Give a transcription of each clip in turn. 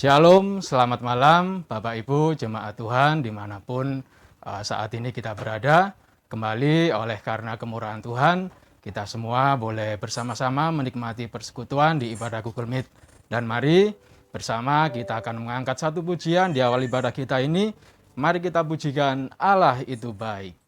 Shalom, selamat malam Bapak Ibu Jemaat Tuhan dimanapun saat ini kita berada. Kembali oleh karena kemurahan Tuhan, kita semua boleh bersama-sama menikmati persekutuan di ibadah Google Meet. Dan mari bersama kita akan mengangkat satu pujian di awal ibadah kita ini. Mari kita pujikan Allah itu baik.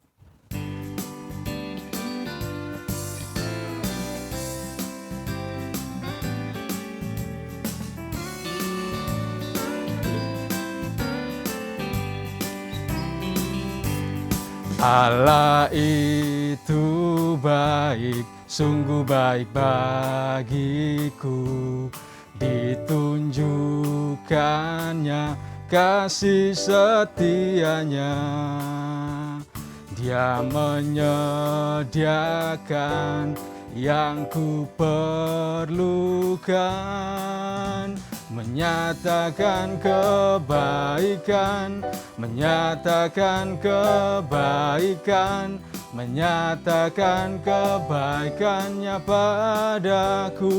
Allah itu baik, sungguh baik bagiku. Ditunjukkannya kasih setianya. Dia menyediakan yang ku perlukan, menyatakan kebaikan, menyatakan kebaikan, menyatakan kebaikannya padaku.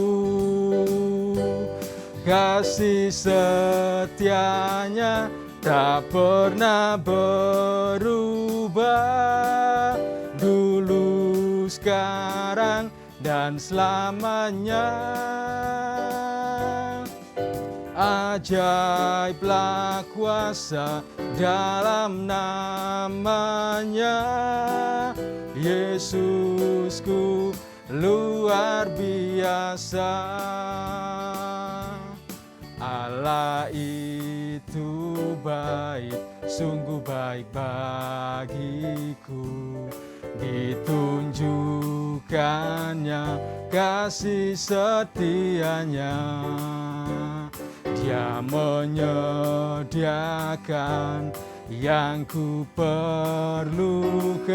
Kasih setianya tak pernah berubah, dulu, sekarang, dan selamanya. Ajaiblah kuasa dalam namanya, Yesusku luar biasa. Allah itu baik, sungguh baik bagiku. Ditunjukkannya kasih setianya. Dia menyediakan yang ku perlukan,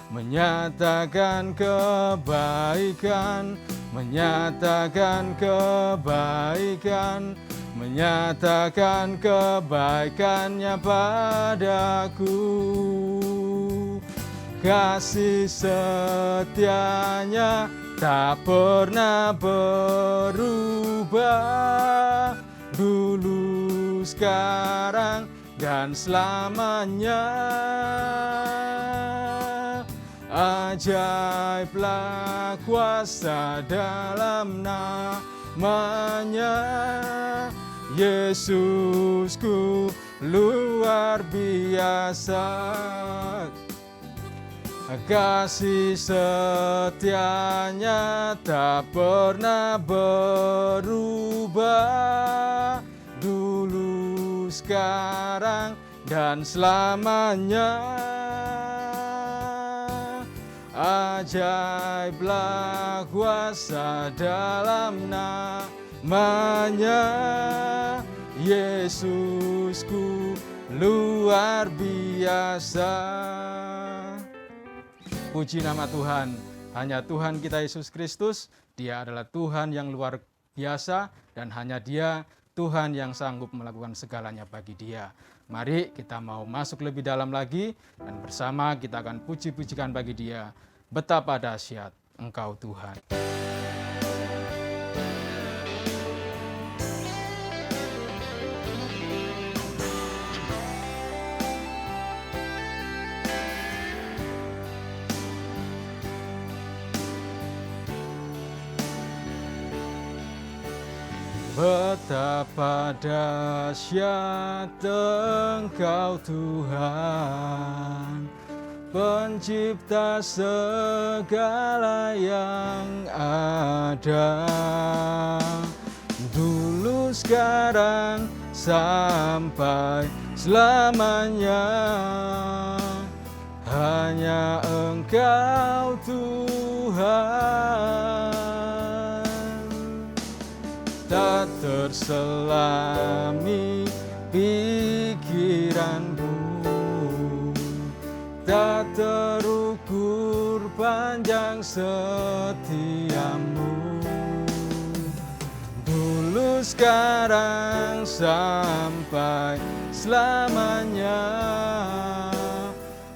menyatakan kebaikan, menyatakan kebaikan, menyatakan kebaikannya padaku. Kasih setianya tak pernah berubah, dulu, sekarang, dan selamanya. Ajaiblah kuasa dalam namanya, Yesusku luar biasa. Kasih setianya tak pernah berubah, dulu, sekarang, dan selamanya. Ajaiblah kuasa dalam namanya, Yesusku luar biasa. Puji nama Tuhan, hanya Tuhan kita Yesus Kristus, Dia adalah Tuhan yang luar biasa, dan hanya Dia Tuhan yang sanggup melakukan segalanya bagi Dia. Mari kita mau masuk lebih dalam lagi, dan bersama kita akan puji-pujikan bagi Dia. Betapa dahsyat Engkau Tuhan. Betapa dahsyat Engkau Tuhan, Pencipta segala yang ada, dulu, sekarang, sampai selamanya. Hanya Engkau Tuhan, tak terselami pikiranmu, tak terukur panjang setiamu, dulu, sekarang, sampai selamanya.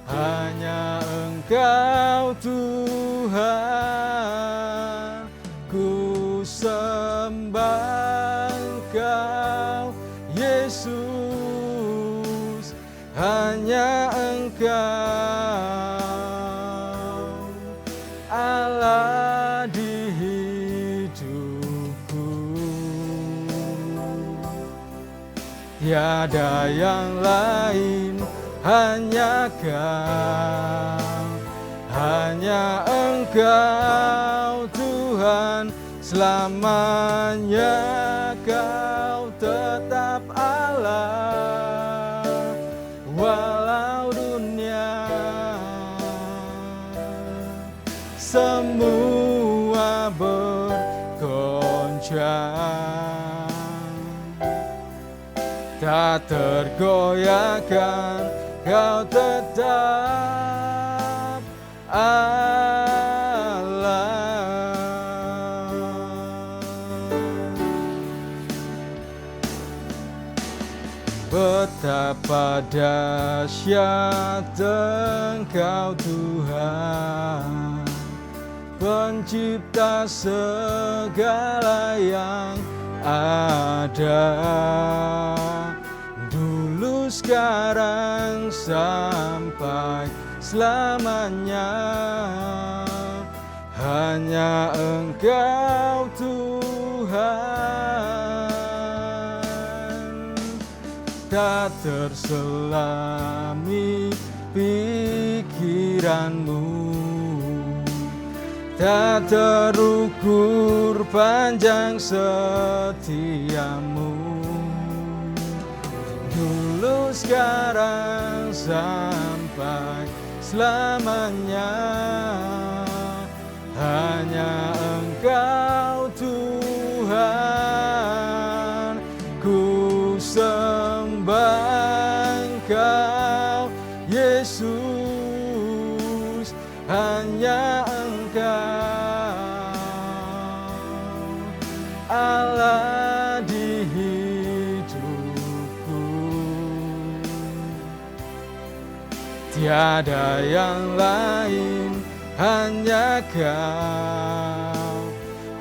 Hanya Engkau Tuhan, ku sembahkan Allah di hidupku. Tiada yang lain, hanya Kau, hanya Engkau Tuhan, selamanya Kau tetap Allah. Walau dunia semua bergoncang, tak tergoyahkan, Kau tetap Allah. Betapa dahsyat Engkau Tuhan, Pencipta segala yang ada, dulu, sekarang, sampai selamanya. Hanya Engkau Tuhan, tak terselami pikiranmu, tak terukur panjang setiamu, dulu, sekarang, sampai selamanya. Hanya Engkau Tuhan, ku sembah Engkau Yesus, hanya Engkau Allah di hidupku. Tiada yang lain, hanya Kau,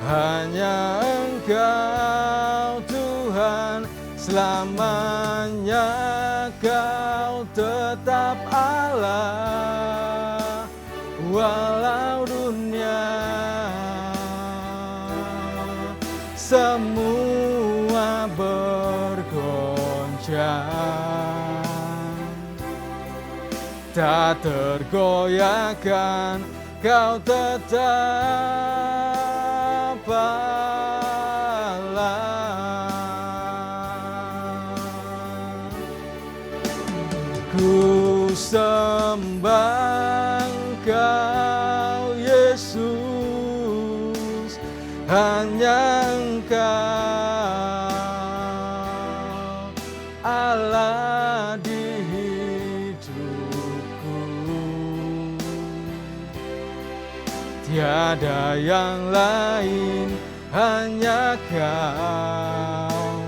hanya Engkau Tuhan, selamanya Kau tetap Allah. Walau dunia semua bergoncang, tak tergoyahkan, Kau tetap Allah. Ku sembah Engkau Yesus, hanya Engkau Allah di hidupku. Tiada yang lain, hanya Kau,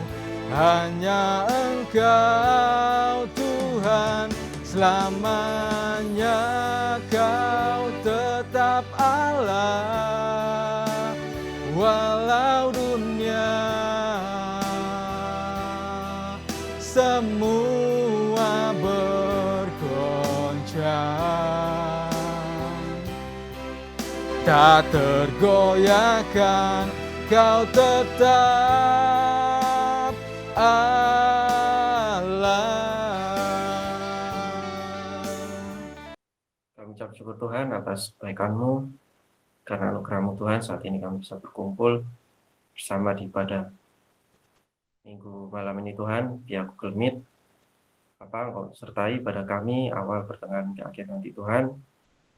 hanya Engkau Tuhan, selamanya Kau tetap Allah. Walau dunia semua bergoncang, tak tergoyahkan, Kau tetap Allah. Kami ucap syukur Tuhan atas kebaikan-Mu, karena anugerah-Mu Tuhan saat ini kami bisa berkumpul bersama di ibadah Minggu malam ini Tuhan, via Google Meet. Bapa, Engkau sertai pada kami awal, pertengahan, hingga akhir nanti Tuhan.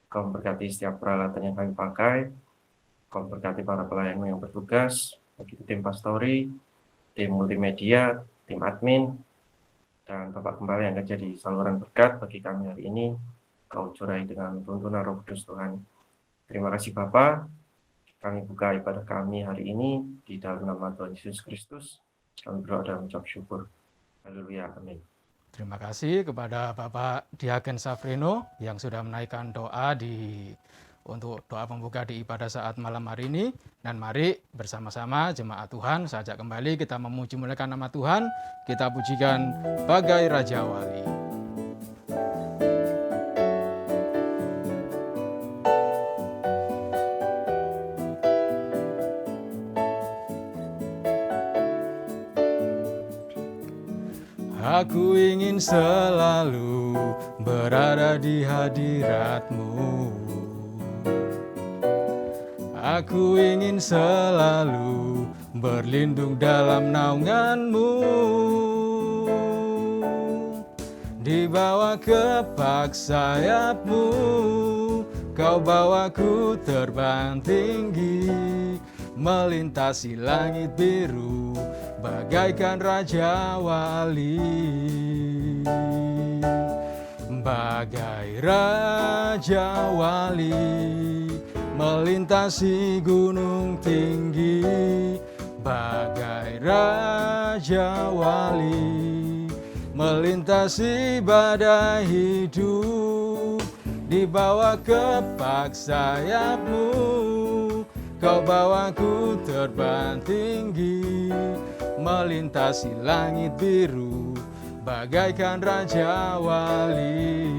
Engkau memberkati setiap peralatan yang kami pakai, Engkau memberkati para pelayan yang bertugas, begitu tim pastori, tim multimedia, tim admin, dan Bapak Gembala yang akan jadi saluran berkat bagi kami hari ini. Engkau curai dengan tuntunan Roh Kudus Tuhan. Terima kasih Bapa. Kami buka ibadah kami hari ini di dalam nama Tuhan Yesus Kristus. Kami berdoa dan mengucap syukur. Haleluya. Amin. Terima kasih kepada Bapak Diaken Safrino yang sudah menaikkan doa untuk doa pembuka di ibadah saat malam hari ini. Dan mari bersama-sama jemaat Tuhan, saya ajak kembali kita memuji muliakan nama Tuhan. Kita pujikan bagai Raja Wali. Aku ingin selalu berada di hadirat-Mu. Aku ingin selalu berlindung dalam naungan-Mu. Dibawa kepak sayap-Mu, Kau bawaku terbang tinggi, melintasi langit biru, bagaikan Raja Wali. Bagai Raja Wali, melintasi gunung tinggi, bagai Raja Wali, melintasi badai hidup. Dibawa kepak sayap-Mu, Kau bawaku terbang tinggi, melintasi langit biru, bagaikan Raja Wali.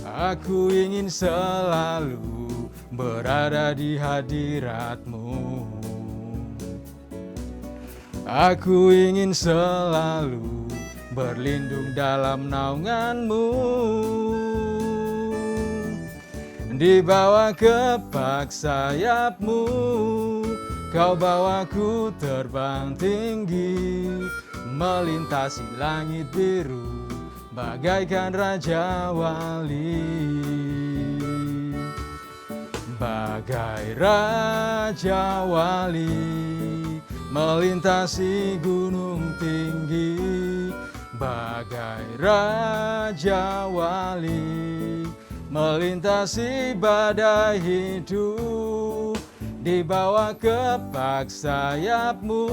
Aku ingin selalu berada di hadirat-Mu. Aku ingin selalu berlindung dalam naungan-Mu. Dibawa kepak sayap-Mu, Kau bawaku terbang tinggi, melintasi langit biru, bagaikan Raja Wali. Bagai Raja Wali, melintasi gunung tinggi, bagai Raja Wali, melintasi badai hidup. Dibawa kepak sayap-Mu,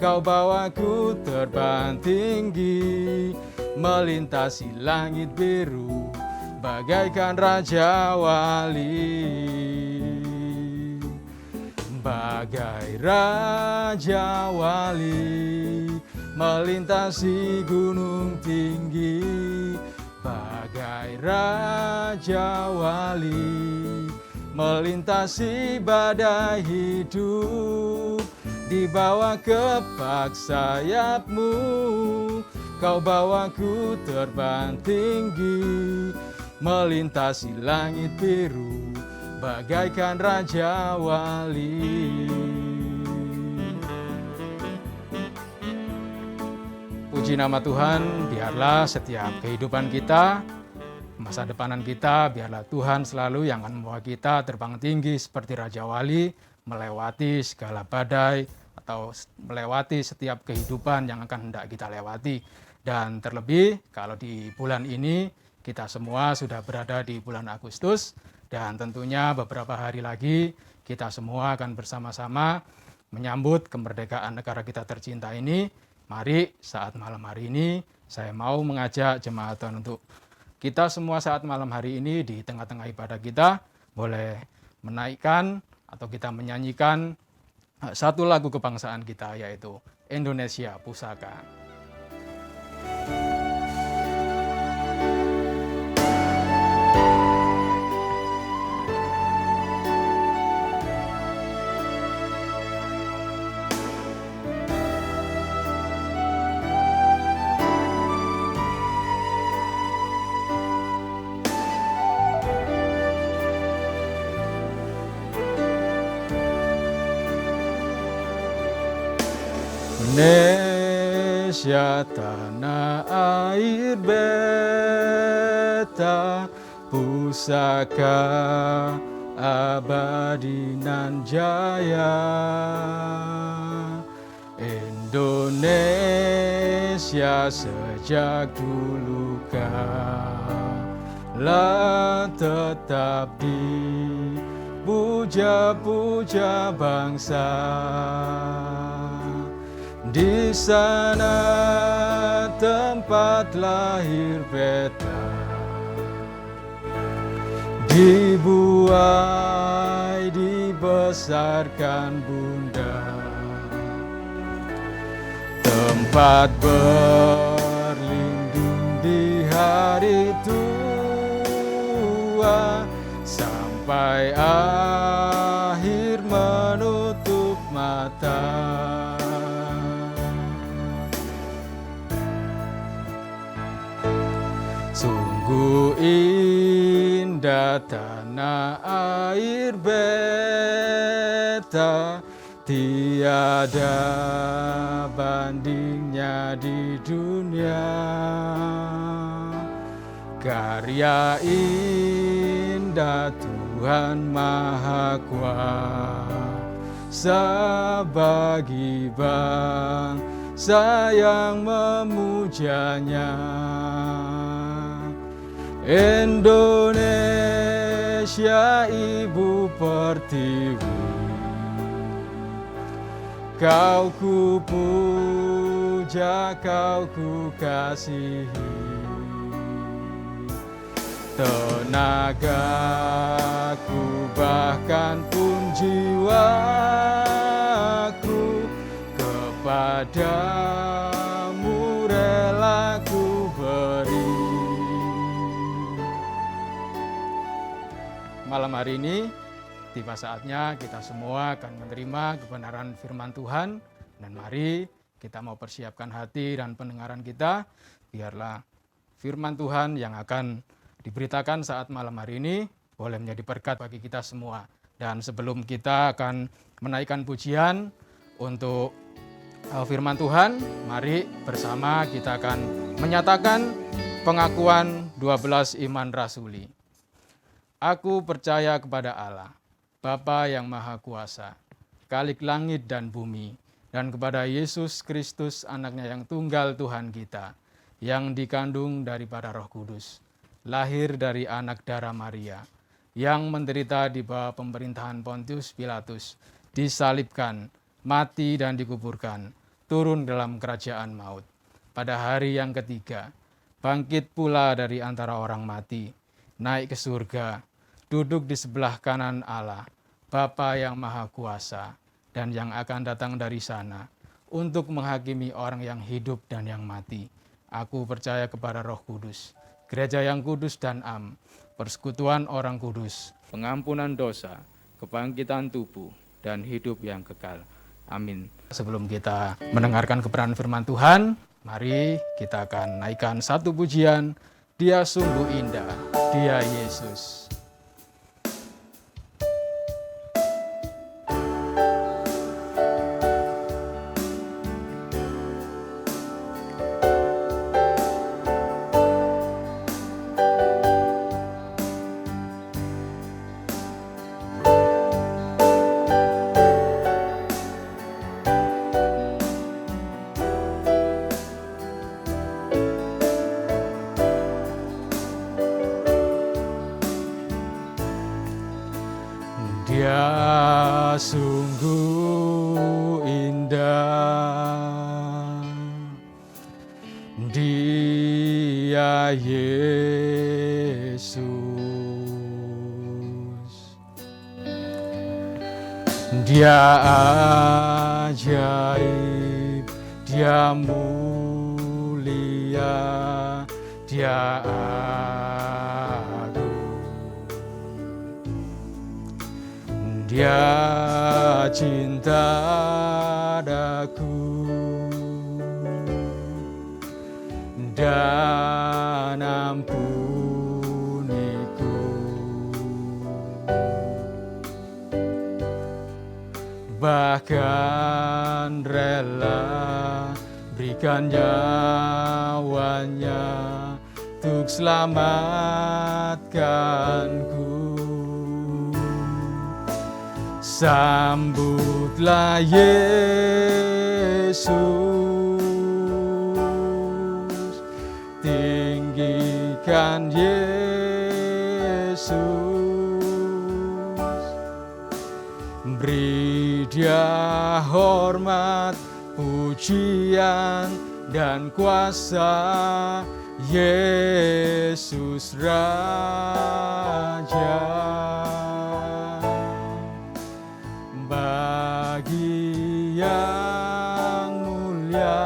Kau bawaku terbang tinggi, melintasi langit biru, bagaikan Raja Wali. Bagai Raja Wali, melintasi gunung tinggi, bagai Raja Wali, melintasi badai hidup. Dibawa kepak sayap-Mu, Kau bawaku terbang tinggi, melintasi langit biru, bagaikan Raja Wali. Puji nama Tuhan, biarlah setiap kehidupan kita, masa depanan kita, biarlah Tuhan selalu yang akan membawa kita terbang tinggi seperti Raja Wali, melewati segala badai atau melewati setiap kehidupan yang akan hendak kita lewati. Dan terlebih kalau di bulan ini kita semua sudah berada di bulan Agustus, dan tentunya beberapa hari lagi kita semua akan bersama-sama menyambut kemerdekaan negara kita tercinta ini. Mari saat malam hari ini saya mau mengajak jemaat Tuhan untuk kita semua saat malam hari ini di tengah-tengah ibadah kita boleh menaikkan atau kita menyanyikan satu lagu kebangsaan kita, yaitu Indonesia Pusaka. Indonesia tanah air beta, pusaka abadi nan jaya. Indonesia sejak dulu kala tetap dipuja-puja bangsa. Di sana tempat lahir beta, dibuai dibesarkan bunda, tempat berlindung di hari tua, sampai akhir menutup mata. tanah air beta, tiada bandingnya di dunia. Karya indah Tuhan Maha Kuasa bagi bangsa yang memujanya. Indonesia Ibu Pertiwi, Kau ku puja, Kau ku kasihi. Tenagaku bahkan pun jiwaku kepadamu rela ku beri. Malam hari ini tiba saatnya kita semua akan menerima kebenaran firman Tuhan, dan mari kita mau persiapkan hati dan pendengaran kita, biarlah firman Tuhan yang akan diberitakan saat malam hari ini boleh menjadi berkat bagi kita semua. Dan sebelum kita akan menaikkan pujian untuk firman Tuhan, mari bersama kita akan menyatakan pengakuan 12 iman rasuli. Aku percaya kepada Allah, Bapa yang Maha Kuasa, Khalik langit dan bumi, dan kepada Yesus Kristus, anaknya yang tunggal Tuhan kita, yang dikandung daripada Roh Kudus, lahir dari anak darah Maria, yang menderita di bawah pemerintahan Pontius Pilatus, disalibkan, mati dan dikuburkan, turun dalam kerajaan maut. Pada hari yang ketiga, bangkit pula dari antara orang mati, naik ke surga, duduk di sebelah kanan Allah, Bapa yang Maha Kuasa, dan yang akan datang dari sana, untuk menghakimi orang yang hidup dan yang mati. Aku percaya kepada Roh Kudus, Gereja yang kudus dan am, persekutuan orang kudus, pengampunan dosa, kebangkitan tubuh, dan hidup yang kekal. Amin. Sebelum kita mendengarkan kebenaran firman Tuhan, mari kita akan naikkan satu pujian. Dia sungguh indah, Dia Yesus. Dia sungguh indah, Dia Yesus. Dia ajaib, Dia mulia, Dia Dia cinta daku dan ampuniku, bahkan rela berikan nyawanya untuk selamatkanku. Sambutlah Yesus, tinggikan Yesus, beri Dia hormat, pujian dan kuasa. Yesus Raja, bagi yang mulia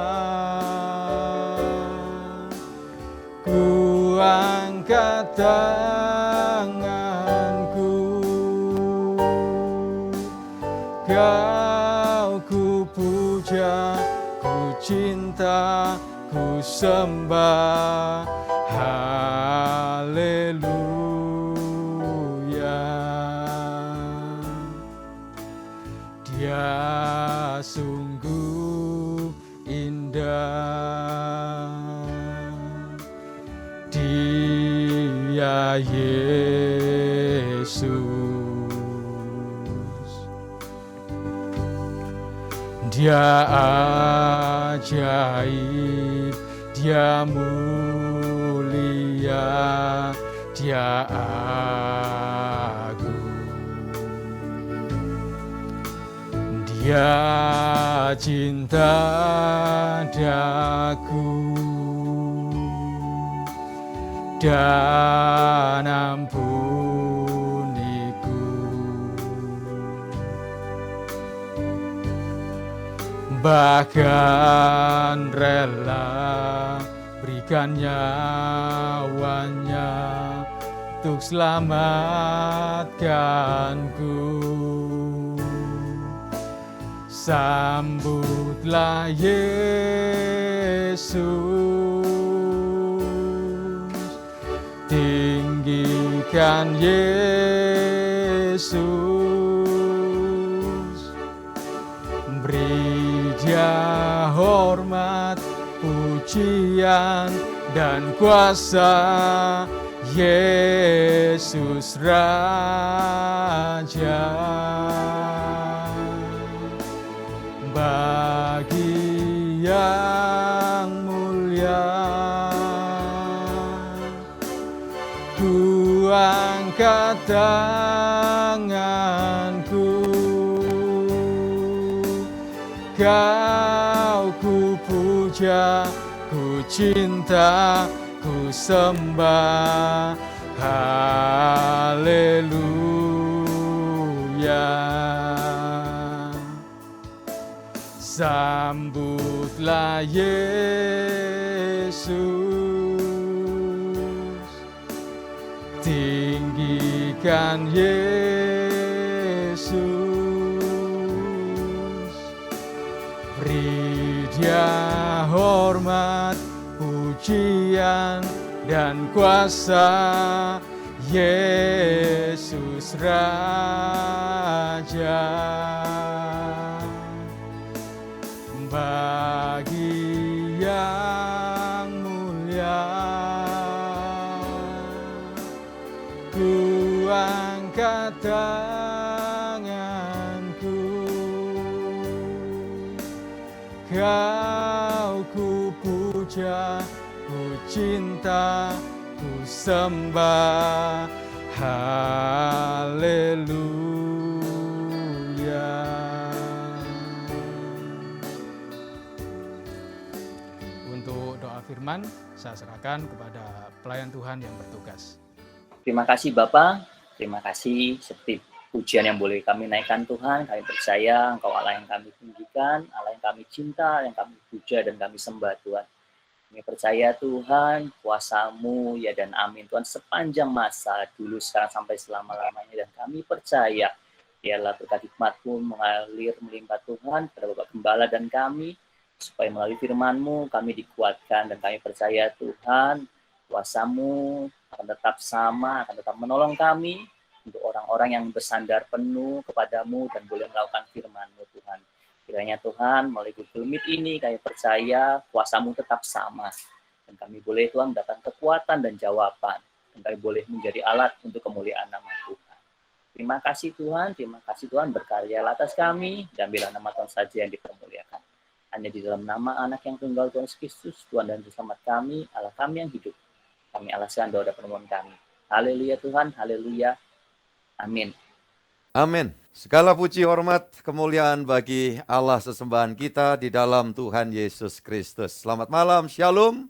ku angkat tanganku, Kau ku puja, ku cinta, ku sembah. Haleluya. Dia sungguh indah, Dia Yesus. Dia ajaib, Dia mulia, Dia agung. Dia cinta daku dan ampuniku, bahkan rela berikan nyawanya untuk selamatkanku. Sambutlah Yesus, tinggikan Yesus, beri Dia hormat, pujian, dan kuasa. Yesus Raja. Bagi yang mulia, ku angkat tanganku, Kau ku puja, ku cinta, ku sembah. Haleluya. Sambutlah Yesus, tinggikan Yesus, beri Dia hormat, pujian, dan kuasa. Yesus Raja. Bagi yang mulia, ku angkat tanganku, Kau ku puja, ku cinta, ku sembah. Haleluya. Untuk doa firman, saya serahkan kepada pelayan Tuhan yang bertugas. Terima kasih Bapak, terima kasih setiap pujian yang boleh kami naikkan Tuhan. Kami percaya Engkau Allah yang kami tinggikan, Allah yang kami cinta, yang kami puja dan kami sembah Tuhan. Kami percaya Tuhan, kuasa-Mu ya dan amin Tuhan sepanjang masa dulu sekarang sampai selama-lamanya, dan kami percaya biarlah berkat hikmat-Mu mengalir melimpah Tuhan kepada Bapak Gembala dan kami, supaya melalui firman-Mu kami dikuatkan, dan kami percaya Tuhan kuasa-Mu akan tetap sama, akan tetap menolong kami untuk orang-orang yang bersandar penuh kepadamu dan boleh melakukan firman-Mu Tuhan. Kiranya Tuhan, melalui Google Meet ini kami percaya kuasa-Mu tetap sama, dan kami boleh Tuhan mendapat kekuatan dan jawaban, dan kami boleh menjadi alat untuk kemuliaan nama Tuhan. Terima kasih Tuhan berkarya atas kami, dan bila nama Tuhan saja yang dipermuliakan. Hanya di dalam nama anak yang tunggal Tuhan Yesus Kristus, Tuhan dan Juru Selamat kami, Allah kami yang hidup. Kami alaskan doa dan permohonan kami. Haleluya Tuhan, haleluya. Amin. Amin. Segala puji, hormat, kemuliaan bagi Allah sesembahan kita di dalam Tuhan Yesus Kristus. Selamat malam, Shalom.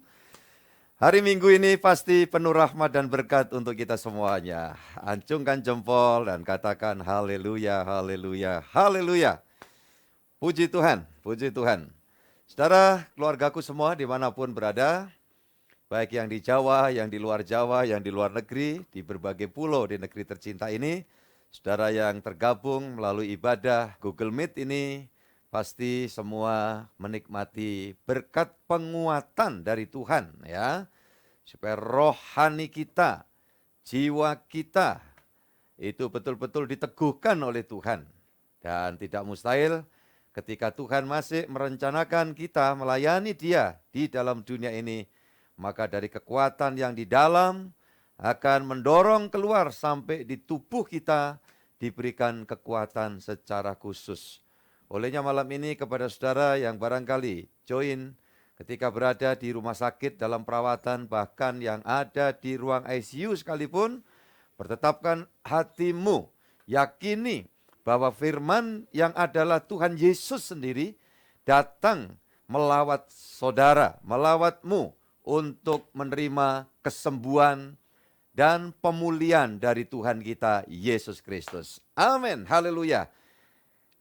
Hari Minggu ini pasti penuh rahmat dan berkat untuk kita semuanya. Acungkan jempol dan katakan haleluya, haleluya, haleluya. Puji Tuhan, puji Tuhan. Saudara, keluargaku semua dimanapun berada, baik yang di Jawa, yang di luar Jawa, yang di luar negeri, di berbagai pulau di negeri tercinta ini, saudara yang tergabung melalui ibadah Google Meet ini, pasti semua menikmati berkat penguatan dari Tuhan, ya, supaya rohani kita, jiwa kita, itu betul-betul diteguhkan oleh Tuhan. Dan tidak mustahil ketika Tuhan masih merencanakan kita melayani Dia di dalam dunia ini, maka dari kekuatan yang di dalam akan mendorong keluar sampai di tubuh kita diberikan kekuatan secara khusus. Olehnya malam ini kepada saudara yang barangkali join ketika berada di rumah sakit dalam perawatan, bahkan yang ada di ruang ICU sekalipun, bertetapkan hatimu, yakini bahwa firman yang adalah Tuhan Yesus sendiri datang melawat saudara, melawatmu untuk menerima kesembuhan dan pemulihan dari Tuhan kita Yesus Kristus. Amin, haleluya.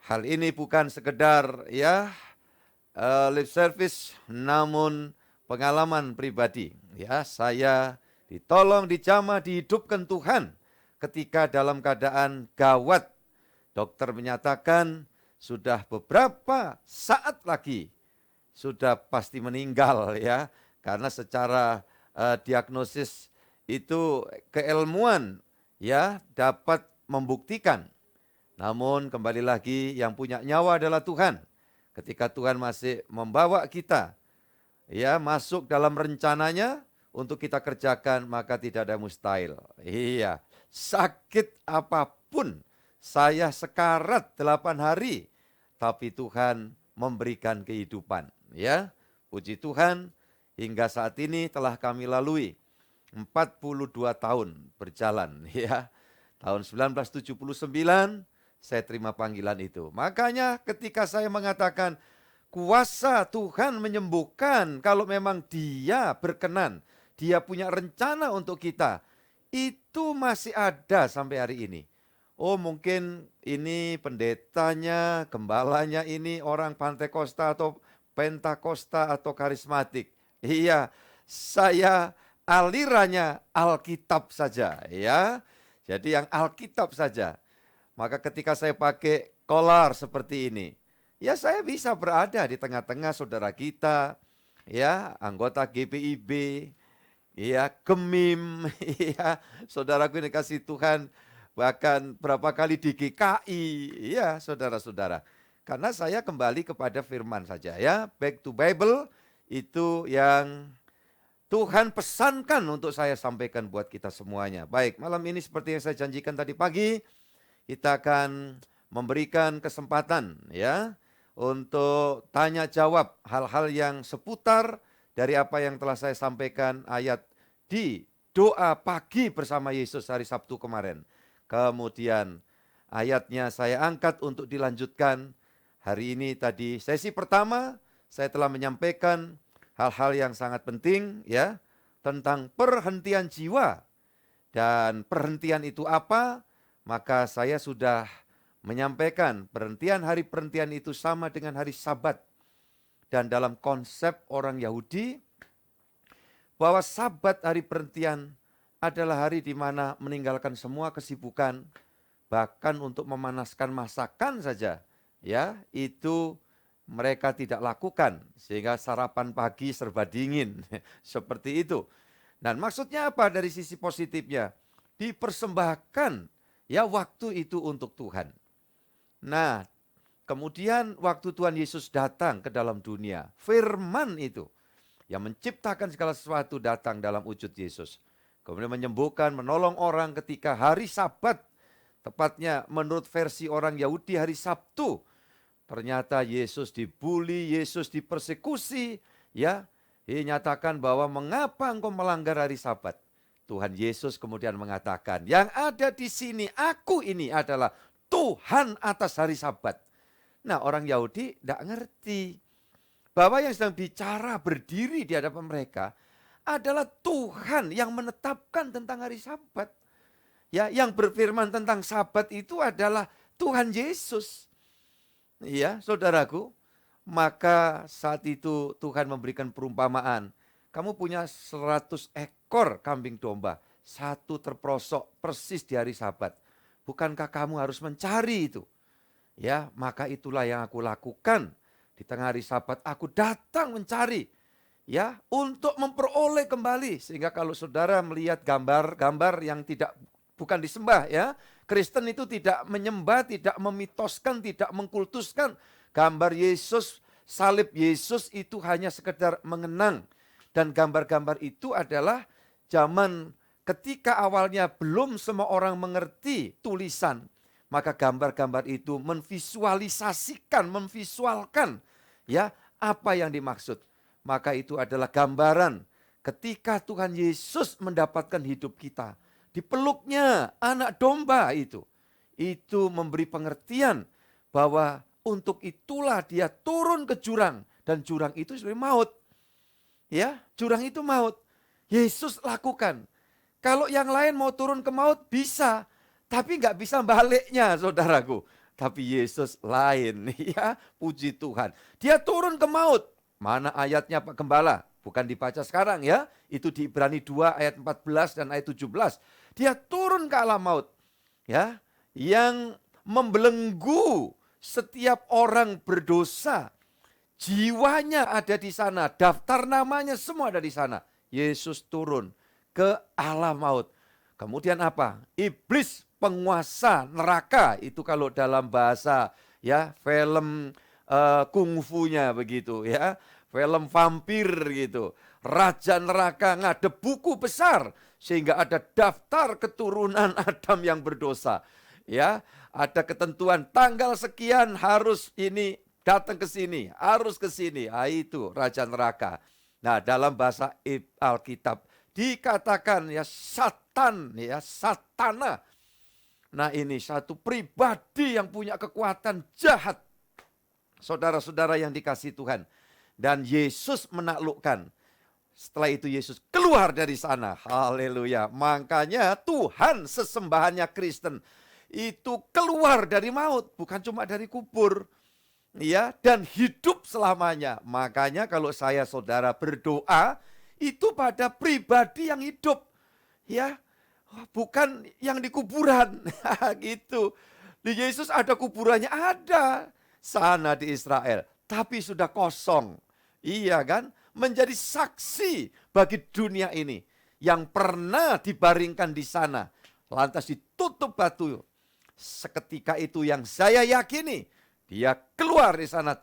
Hal ini bukan sekedar lip service, namun pengalaman pribadi. Ya, saya ditolong, dijamah, dihidupkan Tuhan ketika dalam keadaan gawat. Dokter menyatakan sudah beberapa saat lagi sudah pasti meninggal ya, karena secara diagnosis itu keilmuan ya dapat membuktikan. Namun kembali lagi yang punya nyawa adalah Tuhan. Ketika Tuhan masih membawa kita ya masuk dalam rencananya untuk kita kerjakan, maka tidak ada mustahil. Iya, sakit apapun, saya sekarat 8 hari, tapi Tuhan memberikan kehidupan. Ya, puji Tuhan, hingga saat ini telah kami lalui 42 tahun berjalan. Ya, tahun 1979 saya terima panggilan itu. Makanya ketika saya mengatakan kuasa Tuhan menyembuhkan, kalau memang Dia berkenan, Dia punya rencana untuk kita, itu masih ada sampai hari ini. Oh mungkin ini pendetanya, gembalanya ini orang Pantekosta atau Pentakosta atau karismatik. Iya, saya alirannya Alkitab saja ya. Jadi yang Alkitab saja. Maka ketika saya pakai kolar seperti ini, ya saya bisa berada di tengah-tengah saudara kita, ya anggota GPIB, ya Gemim, ya saudaraku yang dikasih Tuhan, bahkan berapa kali di GKI, ya saudara-saudara. Karena saya kembali kepada firman saja ya, back to Bible, itu yang Tuhan pesankan untuk saya sampaikan buat kita semuanya. Baik, malam ini seperti yang saya janjikan tadi pagi, kita akan memberikan kesempatan ya untuk tanya jawab hal-hal yang seputar dari apa yang telah saya sampaikan ayat di doa pagi bersama Yesus hari Sabtu kemarin. Kemudian ayatnya saya angkat untuk dilanjutkan hari ini tadi. Sesi pertama saya telah menyampaikan hal-hal yang sangat penting ya tentang perhentian jiwa. Dan perhentian itu apa? Maka saya sudah menyampaikan hari perhentian itu sama dengan hari Sabat. Dan dalam konsep orang Yahudi, bahwa Sabat hari perhentian adalah hari di mana meninggalkan semua kesibukan, bahkan untuk memanaskan masakan saja, ya itu mereka tidak lakukan, sehingga sarapan pagi serba dingin, seperti itu. Dan maksudnya apa dari sisi positifnya? Dipersembahkan ya waktu itu untuk Tuhan. Nah, kemudian waktu Tuhan Yesus datang ke dalam dunia, firman itu yang menciptakan segala sesuatu datang dalam wujud Yesus. Kemudian menyembuhkan, menolong orang ketika hari Sabat, tepatnya menurut versi orang Yahudi hari Sabtu. Ternyata Yesus dibuli, Yesus dipersekusi, ya. Dinyatakan bahwa mengapa engkau melanggar hari Sabat? Tuhan Yesus kemudian mengatakan, yang ada di sini, aku ini adalah Tuhan atas hari Sabat. Nah orang Yahudi tidak ngerti bahwa yang sedang bicara berdiri di hadapan mereka adalah Tuhan yang menetapkan tentang hari Sabat. Ya, yang berfirman tentang Sabat itu adalah Tuhan Yesus. Ya, saudaraku, maka saat itu Tuhan memberikan perumpamaan. Kamu punya 100 ekor kambing domba, satu terprosok persis di hari Sabat. Bukankah kamu harus mencari itu? Ya, maka itulah yang aku lakukan. Di tengah hari Sabat aku datang mencari, ya, untuk memperoleh kembali. Sehingga kalau saudara melihat gambar-gambar yang bukan disembah, ya, Kristen itu tidak menyembah, tidak memitoskan, tidak mengkultuskan gambar Yesus, salib Yesus itu hanya sekedar mengenang. Dan gambar-gambar itu adalah zaman ketika awalnya belum semua orang mengerti tulisan, maka gambar-gambar itu memvisualisasikan, memvisualkan ya apa yang dimaksud. Maka itu adalah gambaran ketika Tuhan Yesus mendapatkan hidup kita. Dipeluknya anak domba itu memberi pengertian bahwa untuk itulah dia turun ke jurang. Dan jurang itu sebenarnya maut. Ya, jurang itu maut. Yesus lakukan. Kalau yang lain mau turun ke maut bisa. Tapi nggak bisa baliknya saudaraku. Tapi Yesus lain ya, puji Tuhan. Dia turun ke maut. Mana ayatnya Pak Gembala? Bukan dibaca sekarang ya. Itu di Ibrani 2 ayat 14 dan ayat 17. Dia turun ke alam maut. Ya, yang membelenggu setiap orang berdosa. Jiwanya ada di sana, daftar namanya semua ada di sana. Yesus turun ke alam maut. Kemudian apa? Iblis penguasa neraka. Itu kalau dalam bahasa ya film kungfunya begitu ya. Film vampir gitu. Raja neraka ngadep buku besar sehingga ada daftar keturunan Adam yang berdosa. Ya, ada ketentuan tanggal sekian harus ini datang ke sini, harus ke sini. Itu raja neraka. Nah, dalam bahasa Alkitab dikatakan ya Satan, ya Satana. Nah, ini satu pribadi yang punya kekuatan jahat. Saudara-saudara yang dikasihi Tuhan. Dan Yesus menaklukkan. Setelah itu Yesus keluar dari sana. Haleluya. Makanya Tuhan sesembahannya Kristen itu keluar dari maut, bukan cuma dari kubur. Ya, dan hidup selamanya. Makanya kalau saya saudara berdoa itu pada pribadi yang hidup. Ya. Bukan yang di kuburan. Gitu. Di Yesus ada kuburannya, ada sana di Israel, tapi sudah kosong. Iya kan? Menjadi saksi bagi dunia ini yang pernah dibaringkan di sana, lantas ditutup batu. Seketika itu yang saya yakini, dia keluar di sana,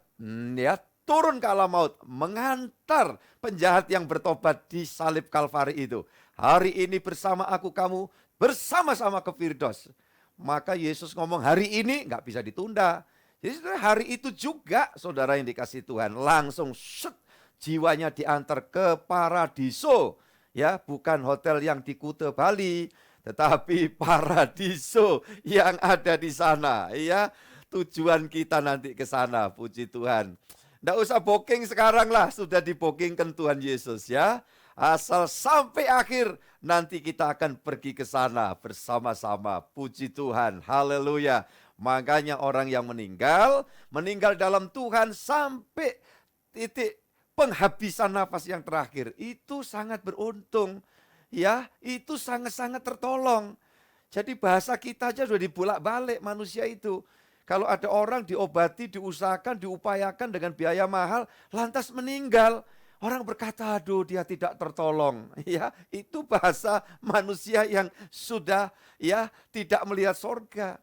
ya, turun ke alam maut, mengantar penjahat yang bertobat di salib Kalvari itu. Hari ini bersama aku kamu bersama-sama ke Firdaus. Maka Yesus ngomong hari ini nggak bisa ditunda. Jadi hari itu juga saudara yang dikasih Tuhan langsung jiwanya diantar ke paradiso. Ya, bukan hotel yang di Kuta Bali, tetapi paradiso yang ada di sana. Ya, tujuan kita nanti ke sana, puji Tuhan. Nggak usah booking sekarang lah, sudah dibokingkan Tuhan Yesus ya. Asal sampai akhir nanti kita akan pergi ke sana bersama-sama. Puji Tuhan, haleluya. Makanya orang yang meninggal dalam Tuhan sampai titik penghabisan nafas yang terakhir. Itu sangat beruntung. Ya, itu sangat-sangat tertolong. Jadi bahasa kita aja sudah dibolak-balik manusia itu. Kalau ada orang diobati, diusahakan, diupayakan dengan biaya mahal, lantas meninggal. Orang berkata, aduh dia tidak tertolong. Ya, itu bahasa manusia yang sudah ya tidak melihat sorga.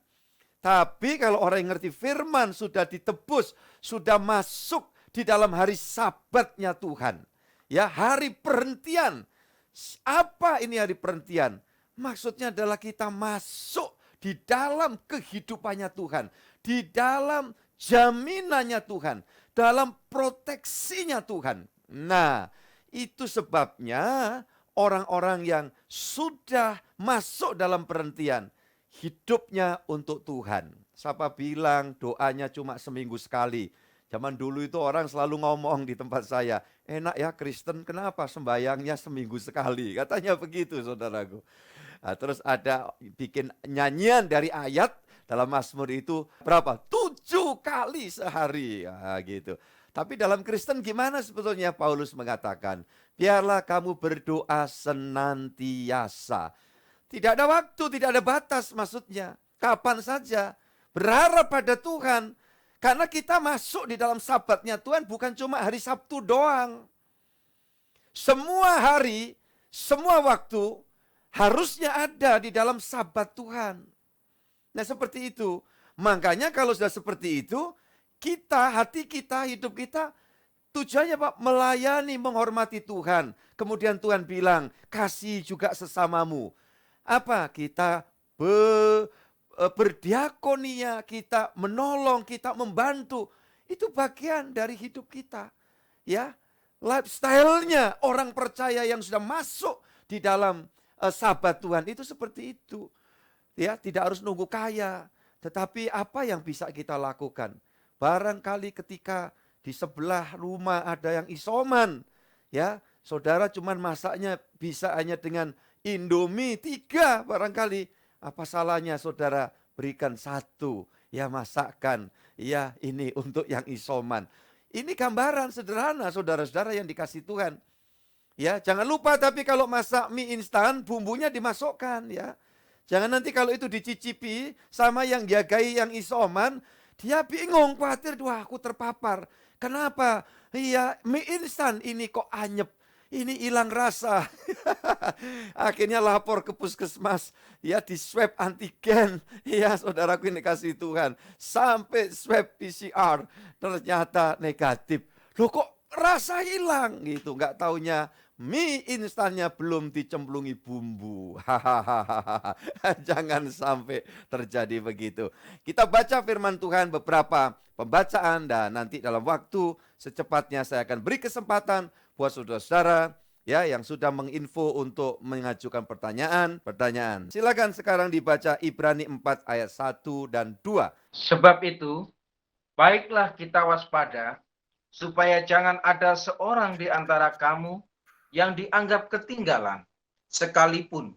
Tapi kalau orang yang ngerti firman sudah ditebus, sudah masuk di dalam hari sabatnya Tuhan. Ya, hari perhentian. Apa ini hari perhentian? Maksudnya adalah kita masuk di dalam kehidupannya Tuhan. Di dalam jaminannya Tuhan. Dalam proteksinya Tuhan. Nah, itu sebabnya orang-orang yang sudah masuk dalam perhentian, hidupnya untuk Tuhan. Siapa bilang doanya cuma seminggu sekali? Zaman dulu itu orang selalu ngomong di tempat saya, enak ya Kristen, kenapa sembayangnya seminggu sekali? Katanya begitu saudaraku. Nah, terus ada bikin nyanyian dari ayat dalam Mazmur itu berapa? 7 kali sehari. Nah, gitu. Tapi dalam Kristen gimana sebetulnya Paulus mengatakan, biarlah kamu berdoa senantiasa. Tidak ada waktu, tidak ada batas maksudnya. Kapan saja. Berharap pada Tuhan. Karena kita masuk di dalam sabatnya Tuhan bukan cuma hari Sabtu doang. Semua hari, semua waktu harusnya ada di dalam sabat Tuhan. Nah seperti itu. Makanya kalau sudah seperti itu, kita, hati kita, hidup kita, tujuannya Pak, melayani, menghormati Tuhan. Kemudian Tuhan bilang, kasih juga sesamamu. Apa? Kita berdiakonia, kita menolong, kita membantu. Itu bagian dari hidup kita. Ya, lifestyle-nya orang percaya yang sudah masuk di dalam sahabat Tuhan itu seperti itu. Ya, tidak harus nunggu kaya, tetapi apa yang bisa kita lakukan? Barangkali ketika di sebelah rumah ada yang isoman, ya, saudara cuman masaknya bisa hanya dengan Indomie 3 barangkali. Apa salahnya saudara berikan 1, ya masakan, ya ini untuk yang isoman. Ini gambaran sederhana saudara-saudara yang dikasih Tuhan. Ya, jangan lupa tapi kalau masak mie instan bumbunya dimasukkan ya. Jangan nanti kalau itu dicicipi sama yang jagai yang isoman, dia bingung, khawatir, wah aku terpapar. Kenapa? Iya, mie instan ini kok anyep, ini hilang rasa. Akhirnya lapor ke puskesmas, ya di swab antigen. Ya saudaraku ini kasih Tuhan. Sampai swab PCR, ternyata negatif. Loh kok rasa hilang gitu, nggak taunya mie instannya belum dicemplungi bumbu. Jangan sampai terjadi begitu. Kita baca firman Tuhan beberapa pembacaan dan nanti dalam waktu secepatnya saya akan beri kesempatan buat saudara-saudara ya yang sudah menginfo untuk mengajukan pertanyaan. Silakan sekarang dibaca Ibrani 4 ayat 1 dan 2. Sebab itu, baiklah kita waspada, supaya jangan ada seorang di antara kamu yang dianggap ketinggalan, sekalipun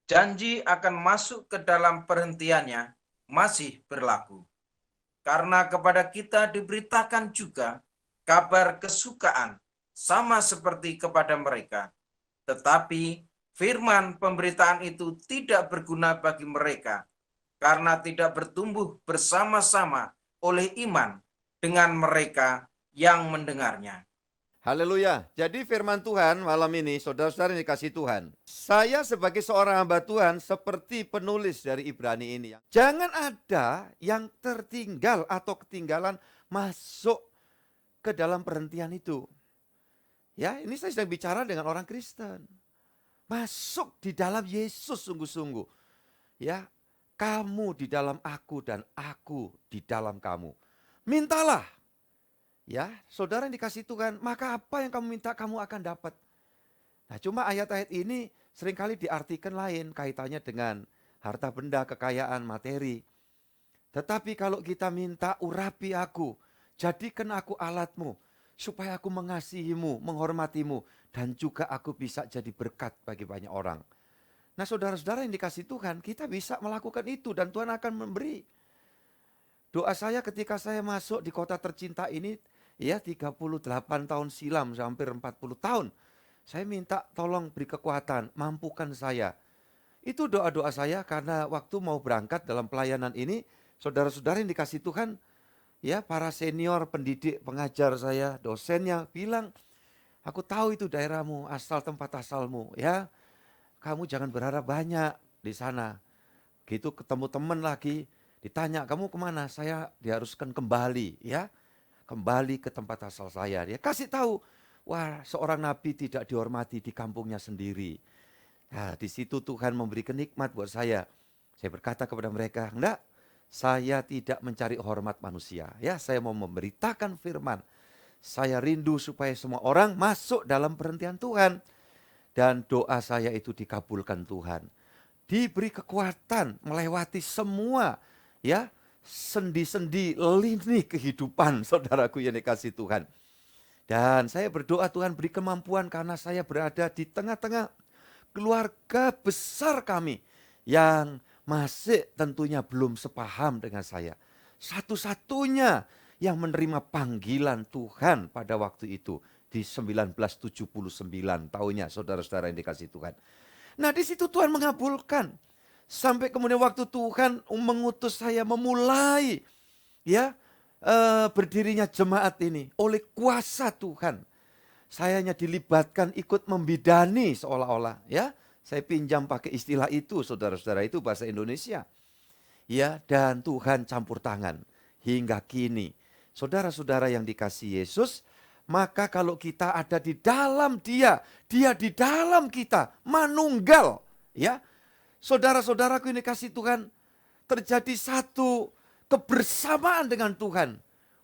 janji akan masuk ke dalam perhentiannya masih berlaku. Karena kepada kita diberitakan juga kabar kesukaan, sama seperti kepada mereka. Tetapi firman pemberitaan itu tidak berguna bagi mereka, karena tidak bertumbuh bersama-sama oleh iman dengan mereka yang mendengarnya. Haleluya. Jadi firman Tuhan malam ini, saudara-saudara yang dikasih Tuhan. Saya sebagai seorang hamba Tuhan seperti penulis dari Ibrani ini. Jangan ada yang tertinggal atau ketinggalan masuk ke dalam perhentian itu. Ya, ini saya sedang bicara dengan orang Kristen. Masuk di dalam Yesus sungguh-sungguh. Ya, kamu di dalam aku dan aku di dalam kamu. Mintalah. Ya, saudara yang dikasih Tuhan, maka apa yang kamu minta kamu akan dapat. Nah, cuma ayat-ayat ini seringkali diartikan lain kaitannya dengan harta benda, kekayaan, materi. Tetapi kalau kita minta urapi aku, jadikan aku alatmu, supaya aku mengasihimu, menghormatimu, dan juga aku bisa jadi berkat bagi banyak orang. Nah, saudara-saudara yang dikasih Tuhan, kita bisa melakukan itu dan Tuhan akan memberi. Doa saya ketika saya masuk di kota tercinta ini, ya 38 tahun silam, hampir 40 tahun. Saya minta tolong beri kekuatan, mampukan saya. Itu doa-doa saya karena waktu mau berangkat dalam pelayanan ini, saudara-saudara yang dikasih Tuhan, ya para senior pendidik, pengajar saya, dosennya bilang, aku tahu itu daerahmu, asal tempat asalmu, ya. Kamu jangan berharap banyak di sana. Gitu ketemu teman lagi, ditanya, kamu kemana? Saya diharuskan kembali, ya. Kembali ke tempat asal saya. Dia kasih tahu, wah seorang nabi tidak dihormati di kampungnya sendiri. Nah, di situ Tuhan memberi kenikmat buat saya. Saya berkata kepada mereka, enggak, saya tidak mencari hormat manusia. Ya, saya mau memberitakan firman. Saya rindu supaya semua orang masuk dalam perhentian Tuhan. Dan doa saya itu dikabulkan Tuhan. Diberi kekuatan melewati semua, ya, sendi-sendi lini kehidupan saudaraku yang dikasih Tuhan. Dan saya berdoa Tuhan beri kemampuan karena saya berada di tengah-tengah keluarga besar kami yang masih tentunya belum sepaham dengan saya. Satu-satunya yang menerima panggilan Tuhan pada waktu itu di 1979 tahunnya saudara-saudara yang dikasih Tuhan. Nah di situ Tuhan mengabulkan. Sampai kemudian waktu Tuhan mengutus saya memulai ya berdirinya jemaat ini oleh kuasa Tuhan. Saya hanya dilibatkan ikut membidani seolah-olah ya. Saya pinjam pakai istilah itu saudara-saudara itu bahasa Indonesia. ya, dan Tuhan campur tangan hingga kini. Saudara-saudara yang dikasihi Yesus, maka kalau kita ada di dalam Dia, Dia di dalam kita, manunggal, ya. Saudara-saudaraku ini kasih Tuhan, terjadi satu kebersamaan dengan Tuhan.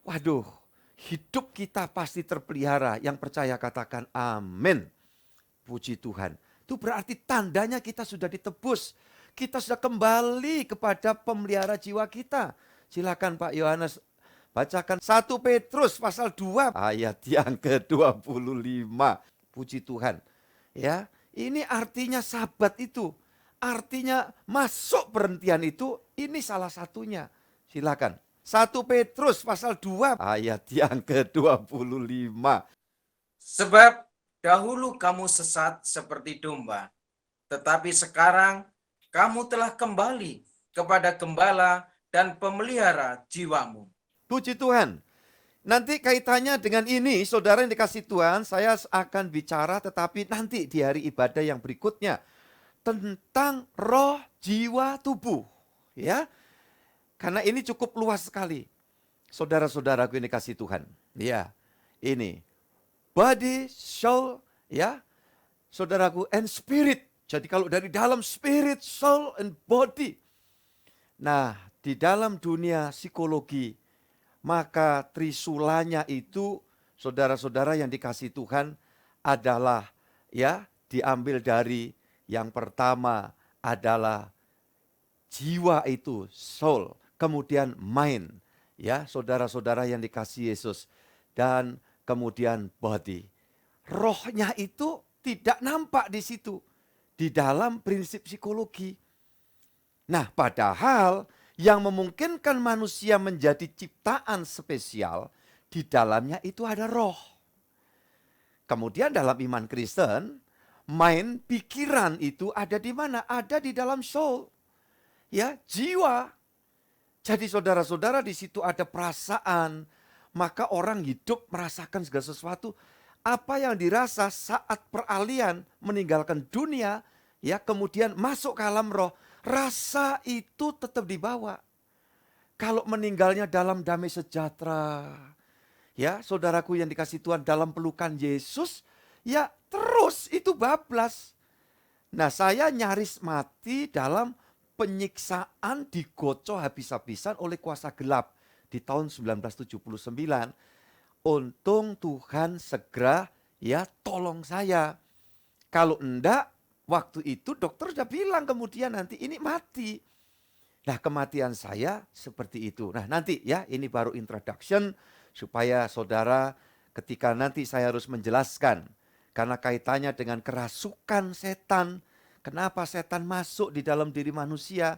Waduh, hidup kita pasti terpelihara. Yang percaya katakan amin. Puji Tuhan. Itu berarti tandanya kita sudah ditebus. Kita sudah kembali kepada pemelihara jiwa kita. Silakan Pak Yohanes bacakan 1 Petrus pasal 2 ayat yang ke-25. Puji Tuhan. Ya, ini artinya sabat itu. Artinya masuk perhentian itu, ini salah satunya. Silakan. 1 Petrus pasal 2 ayat yang ke-25. Sebab dahulu kamu sesat seperti domba, tetapi sekarang kamu telah kembali kepada gembala dan pemelihara jiwamu. Puji Tuhan. Nanti kaitannya dengan ini, saudara yang dikasih Tuhan, saya akan bicara tetapi nanti di hari ibadah yang berikutnya. Tentang roh, jiwa, tubuh. Ya, karena ini cukup luas sekali. Saudara-saudaraku ini kasih Tuhan. Ya, ini. Body, soul, ya. Saudaraku, and spirit. Jadi kalau dari dalam spirit, soul, and body. Nah, di dalam dunia psikologi, maka trisulanya itu, saudara-saudara yang dikasih Tuhan, adalah ya diambil dari yang pertama adalah jiwa itu, soul, kemudian mind, ya saudara-saudara yang dikasih Yesus, dan kemudian body. Rohnya itu tidak nampak di situ, di dalam prinsip psikologi. Nah, padahal yang memungkinkan manusia menjadi ciptaan spesial, di dalamnya itu ada roh. Kemudian dalam iman Kristen, mind, pikiran itu ada di mana? Ada di dalam soul. Ya, jiwa. Jadi saudara-saudara di situ ada perasaan, maka orang hidup merasakan segala sesuatu. Apa yang dirasa saat peralihan meninggalkan dunia, ya kemudian masuk ke alam roh, rasa itu tetap dibawa. Kalau meninggalnya dalam damai sejahtera, ya saudaraku yang dikasih Tuhan dalam pelukan Yesus, ya terus itu bablas. Nah, saya nyaris mati dalam penyiksaan digocok habis-habisan oleh kuasa gelap di tahun 1979. Untung Tuhan segera ya tolong saya. Kalau enggak, waktu itu dokter sudah bilang kemudian nanti ini mati. Nah, kematian saya seperti itu. Nah, nanti ya ini baru introduction supaya saudara ketika nanti saya harus menjelaskan. Karena kaitannya dengan kerasukan setan. Kenapa setan masuk di dalam diri manusia.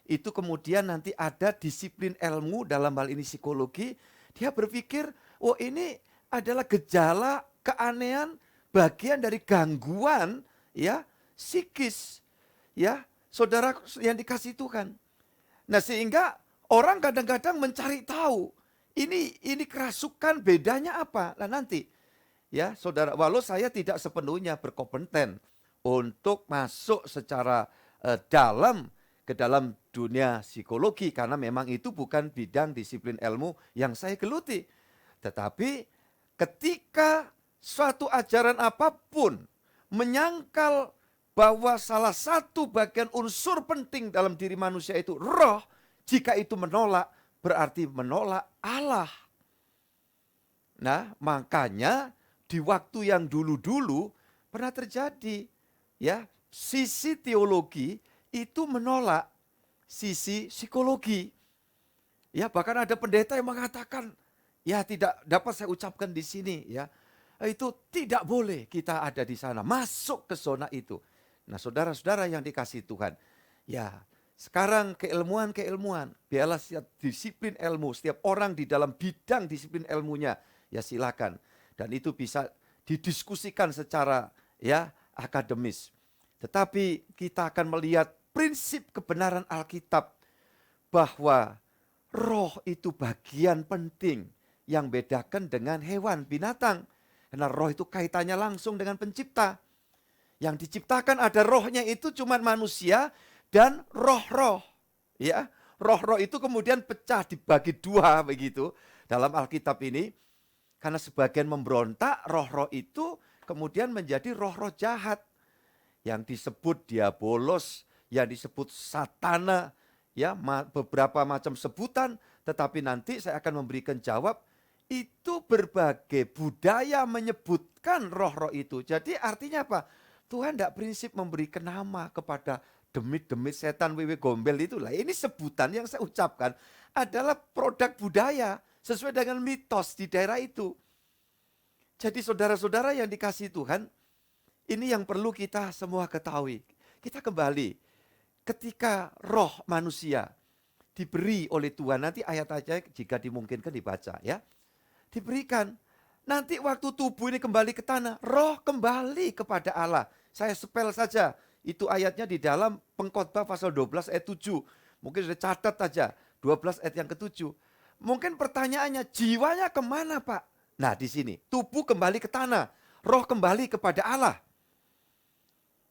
Itu kemudian nanti ada disiplin ilmu dalam hal ini psikologi. Dia berpikir, oh ini adalah gejala keanehan bagian dari gangguan ya psikis. Ya, saudara yang dikasih Tuhan. Nah, sehingga orang kadang-kadang mencari tahu. Ini kerasukan bedanya apa? Nah, nanti ya saudara, walau saya tidak sepenuhnya berkompeten untuk masuk secara dalam ke dalam dunia psikologi karena memang itu bukan bidang disiplin ilmu yang saya geluti. Tetapi ketika suatu ajaran apapun menyangkal bahwa salah satu bagian unsur penting dalam diri manusia itu roh, jika itu menolak berarti menolak Allah. Nah, makanya di waktu yang dulu-dulu pernah terjadi ya, sisi teologi itu menolak sisi psikologi. Ya, bahkan ada pendeta yang mengatakan, ya tidak dapat saya ucapkan di sini ya. Itu tidak boleh kita ada di sana, masuk ke zona itu. Nah, saudara-saudara yang dikasih Tuhan, ya sekarang keilmuan, biarlah setiap disiplin ilmu, setiap orang di dalam bidang disiplin ilmunya, ya silakan. Dan itu bisa didiskusikan secara ya akademis. Tetapi kita akan melihat prinsip kebenaran Alkitab bahwa roh itu bagian penting yang bedakan dengan hewan, binatang. Karena roh itu kaitannya langsung dengan pencipta. Yang diciptakan ada rohnya itu cuma manusia dan roh-roh. Ya, roh-roh itu kemudian pecah dibagi dua begitu dalam Alkitab ini. Karena sebagian memberontak, roh-roh itu kemudian menjadi roh-roh jahat. Yang disebut diabolos, yang disebut satana, ya beberapa macam sebutan. Tetapi nanti saya akan memberikan jawab, itu berbagai budaya menyebutkan roh-roh itu. Jadi artinya apa? Tuhan tidak prinsip memberikan nama kepada demit-demit setan wewe gombel itulah. Ini sebutan yang saya ucapkan adalah produk budaya sesuai dengan mitos di daerah itu. Jadi saudara-saudara yang dikasihi Tuhan, ini yang perlu kita semua ketahui. Kita kembali ketika roh manusia diberi oleh Tuhan, nanti ayat-ayatnya jika dimungkinkan dibaca ya. Diberikan, nanti waktu tubuh ini kembali ke tanah, roh kembali kepada Allah. Saya spell saja, itu ayatnya di dalam Pengkhotbah pasal 12 ayat 7. Mungkin sudah catat saja, 12 ayat yang ke-7. Mungkin pertanyaannya, jiwanya kemana Pak? Nah di sini, tubuh kembali ke tanah, roh kembali kepada Allah.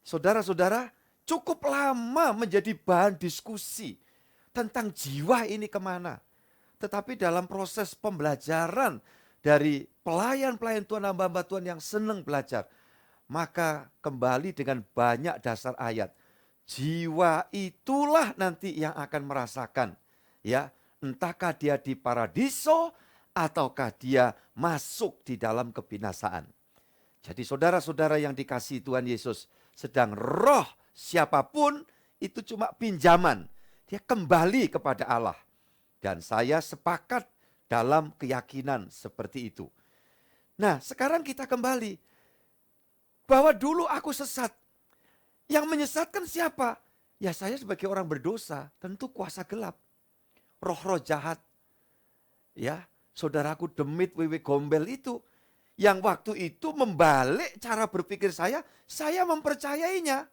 Saudara-saudara, cukup lama menjadi bahan diskusi tentang jiwa ini kemana. Tetapi dalam proses pembelajaran dari pelayan-pelayan Tuhan, hamba-hamba Tuhan yang senang belajar, maka kembali dengan banyak dasar ayat. Jiwa itulah nanti yang akan merasakan, ya, entahkah dia di paradiso ataukah dia masuk di dalam kebinasaan. Jadi saudara-saudara yang dikasihi Tuhan Yesus, sedang roh siapapun itu cuma pinjaman. Dia kembali kepada Allah. Dan saya sepakat dalam keyakinan seperti itu. Nah sekarang kita kembali. Bahwa dulu aku sesat. Yang menyesatkan siapa? Ya saya sebagai orang berdosa, tentu kuasa gelap. Roh-roh jahat. Ya, saudaraku demit wewe gombel itu. Yang waktu itu membalik cara berpikir saya mempercayainya.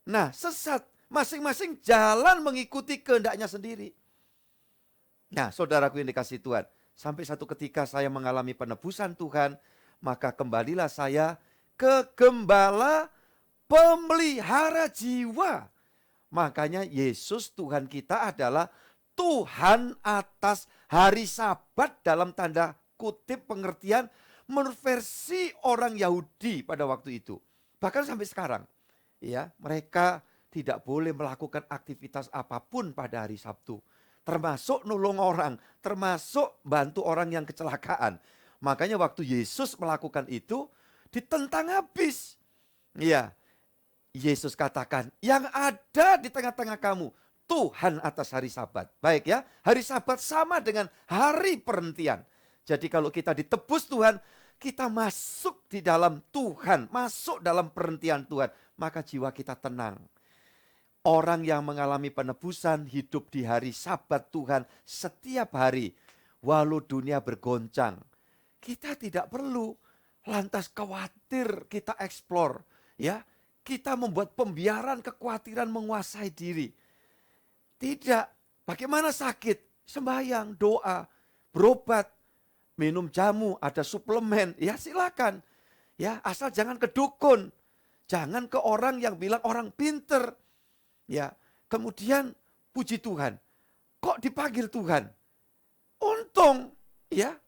Nah sesat, masing-masing jalan mengikuti kehendaknya sendiri. Nah saudaraku yang dikasihi Tuhan, sampai satu ketika saya mengalami penebusan Tuhan, maka kembalilah saya ke gembala pemelihara jiwa. Makanya Yesus Tuhan kita adalah Tuhan atas hari Sabat dalam tanda kutip pengertian menurut versi orang Yahudi pada waktu itu. Bahkan sampai sekarang, ya mereka tidak boleh melakukan aktivitas apapun pada hari Sabtu. Termasuk nolong orang, termasuk bantu orang yang kecelakaan. Makanya waktu Yesus melakukan itu, ditentang habis. Iya, Yesus katakan, yang ada di tengah-tengah kamu, Tuhan atas hari Sabat. Baik ya, hari Sabat sama dengan hari perhentian. Jadi kalau kita ditebus Tuhan, kita masuk di dalam Tuhan, masuk dalam perhentian Tuhan, maka jiwa kita tenang. Orang yang mengalami penebusan hidup di hari Sabat Tuhan setiap hari, walau dunia bergoncang, kita tidak perlu lantas khawatir kita eksplor, ya. Kita membuat pembiaran kekhawatiran menguasai diri. Tidak, bagaimana sakit? Sembahyang, doa, berobat, minum jamu, ada suplemen, ya silakan. Ya, asal jangan ke dukun. Jangan ke orang yang bilang orang pinter. Ya, kemudian puji Tuhan. Kok dipanggil Tuhan? Untung, ya.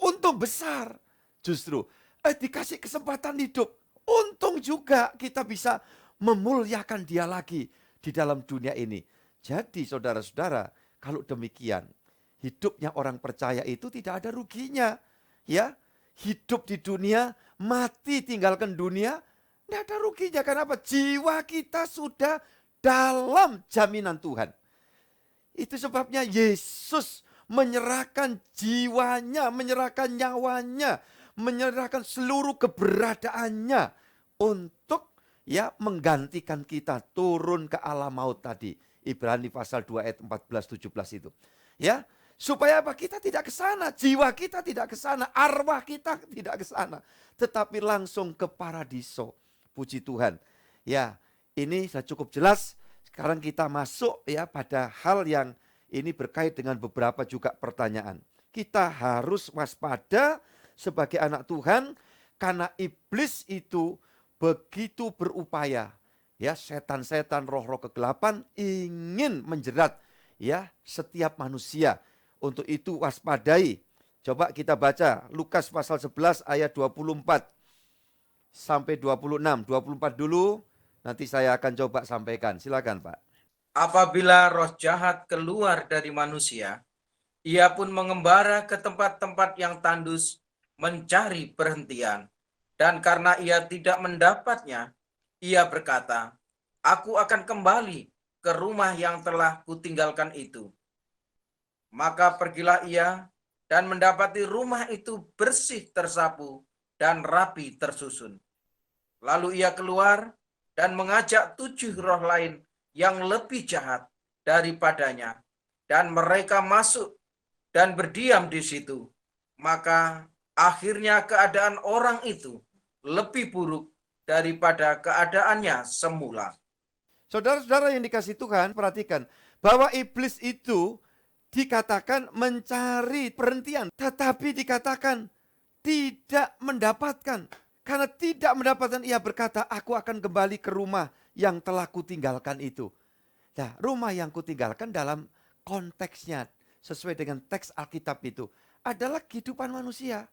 Untung besar. Justru dikasih kesempatan hidup. Untung juga kita bisa memuliakan Dia lagi di dalam dunia ini. Jadi saudara-saudara, kalau demikian, hidupnya orang percaya itu tidak ada ruginya. Ya, hidup di dunia, mati tinggalkan dunia, tidak ada ruginya. Kenapa? Jiwa kita sudah dalam jaminan Tuhan. Itu sebabnya Yesus menyerahkan jiwanya, menyerahkan nyawanya, menyerahkan seluruh keberadaannya untuk ya menggantikan kita turun ke alam maut tadi. Ibrani pasal 2 ayat 14-17 itu. Ya, supaya apa? Kita tidak ke sana, jiwa kita tidak ke sana, arwah kita tidak ke sana, tetapi langsung ke paradiso. Puji Tuhan. Ya, ini sudah cukup jelas. Sekarang kita masuk ya pada hal yang ini berkait dengan beberapa juga pertanyaan. Kita harus waspada sebagai anak Tuhan karena iblis itu begitu berupaya. Ya, setan-setan roh-roh kegelapan ingin menjerat ya setiap manusia. Untuk itu waspadai. Coba kita baca Lukas pasal 11 ayat 24 sampai 26. 24 dulu, nanti saya akan coba sampaikan. Silakan Pak. Apabila roh jahat keluar dari manusia, ia pun mengembara ke tempat-tempat yang tandus mencari perhentian. Dan karena ia tidak mendapatnya, ia berkata, "Aku akan kembali ke rumah yang telah kutinggalkan itu." Maka pergilah ia dan mendapati rumah itu bersih tersapu dan rapi tersusun. Lalu ia keluar dan mengajak 7 roh lain yang lebih jahat daripadanya, dan mereka masuk dan berdiam di situ. Maka akhirnya keadaan orang itu lebih buruk daripada keadaannya semula. Saudara-saudara yang dikasih Tuhan, perhatikan bahwa iblis itu dikatakan mencari perhentian, tetapi dikatakan tidak mendapatkan. Karena tidak mendapatkan, ia berkata, "Aku akan kembali ke rumah yang telah kutinggalkan itu." Nah, rumah yang kutinggalkan dalam konteksnya, sesuai dengan teks Alkitab itu, adalah kehidupan manusia.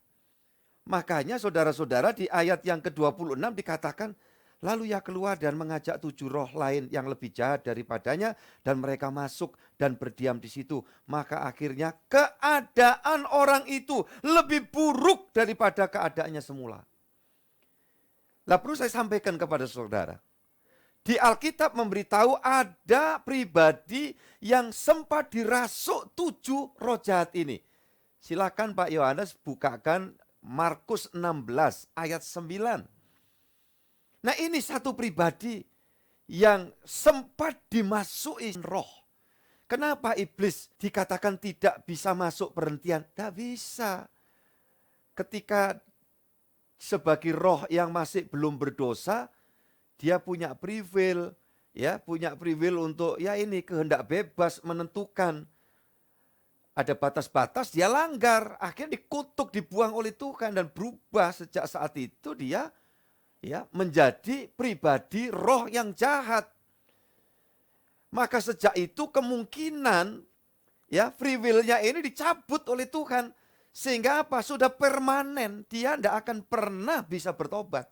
Makanya saudara-saudara di ayat yang ke-26 dikatakan, lalu ia keluar dan mengajak 7 roh lain yang lebih jahat daripadanya, dan mereka masuk dan berdiam di situ. Maka akhirnya keadaan orang itu lebih buruk daripada keadaannya semula. Lah perlu saya sampaikan kepada saudara, di Alkitab memberitahu ada pribadi yang sempat dirasuk 7 roh jahat ini. Silakan Pak Yohanes bukakan Markus 16 ayat 9. Nah ini satu pribadi yang sempat dimasuki roh. Kenapa iblis dikatakan tidak bisa masuk perhentian? Tidak bisa. Ketika sebagai roh yang masih belum berdosa, dia punya free will untuk kehendak bebas menentukan. Ada batas-batas, dia langgar, akhirnya dikutuk, dibuang oleh Tuhan dan berubah. Sejak saat itu dia menjadi pribadi roh yang jahat. Maka sejak itu kemungkinan free will-nya ini dicabut oleh Tuhan. Sehingga apa? Sudah permanen, dia tidak akan pernah bisa bertobat.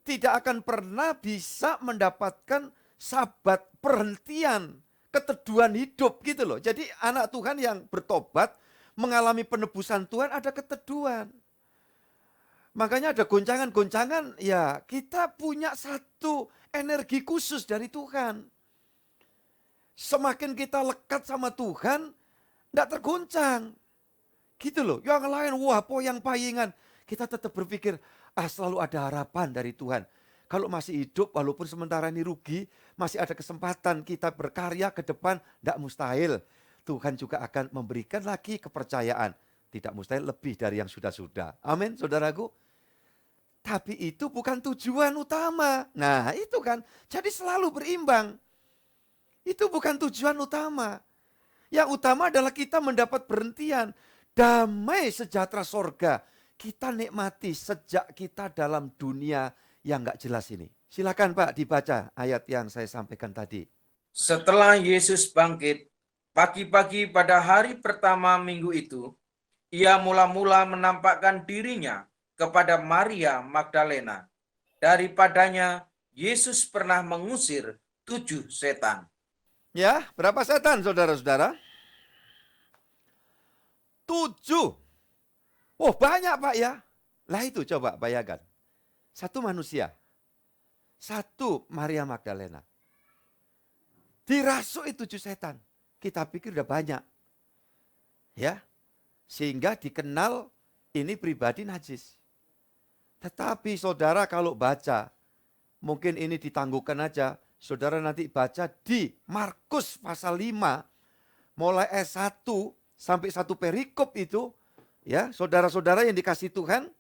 Tidak akan pernah bisa mendapatkan sabat perhentian, keteduhan hidup gitu loh. Jadi anak Tuhan yang bertobat, mengalami penebusan Tuhan ada keteduhan. Makanya ada goncangan-goncangan, ya kita punya satu energi khusus dari Tuhan. Semakin kita lekat sama Tuhan, tidak tergoncang. Gitu loh, yang lain wah poyang-payingan. Kita tetap berpikir, selalu ada harapan dari Tuhan. Kalau masih hidup, walaupun sementara ini rugi, masih ada kesempatan kita berkarya ke depan, tidak mustahil. Tuhan juga akan memberikan lagi kepercayaan. Tidak mustahil lebih dari yang sudah-sudah. Amin, saudaraku. Tapi itu bukan tujuan utama. Nah itu kan, jadi selalu berimbang. Itu bukan tujuan utama. Yang utama adalah kita mendapat perhentian. Damai sejahtera sorga. Kita nikmati sejak kita dalam dunia yang gak jelas ini. Silakan Pak dibaca ayat yang saya sampaikan tadi. Setelah Yesus bangkit, pagi-pagi pada hari pertama minggu itu, ia mula-mula menampakkan dirinya kepada Maria Magdalena. Daripadanya Yesus pernah mengusir 7 setan. Ya, berapa setan saudara-saudara? 7. Oh banyak Pak ya. Lah itu coba bayangkan. 1 manusia. 1 Maria Magdalena. Dirasuk 7 setan. Kita pikir udah banyak. Ya. Sehingga dikenal ini pribadi najis. Tetapi saudara kalau baca, mungkin ini ditangguhkan aja. Saudara nanti baca di Markus pasal 5, mulai ayat 1 sampai 1 perikop itu, ya saudara-saudara yang dikasih Tuhan,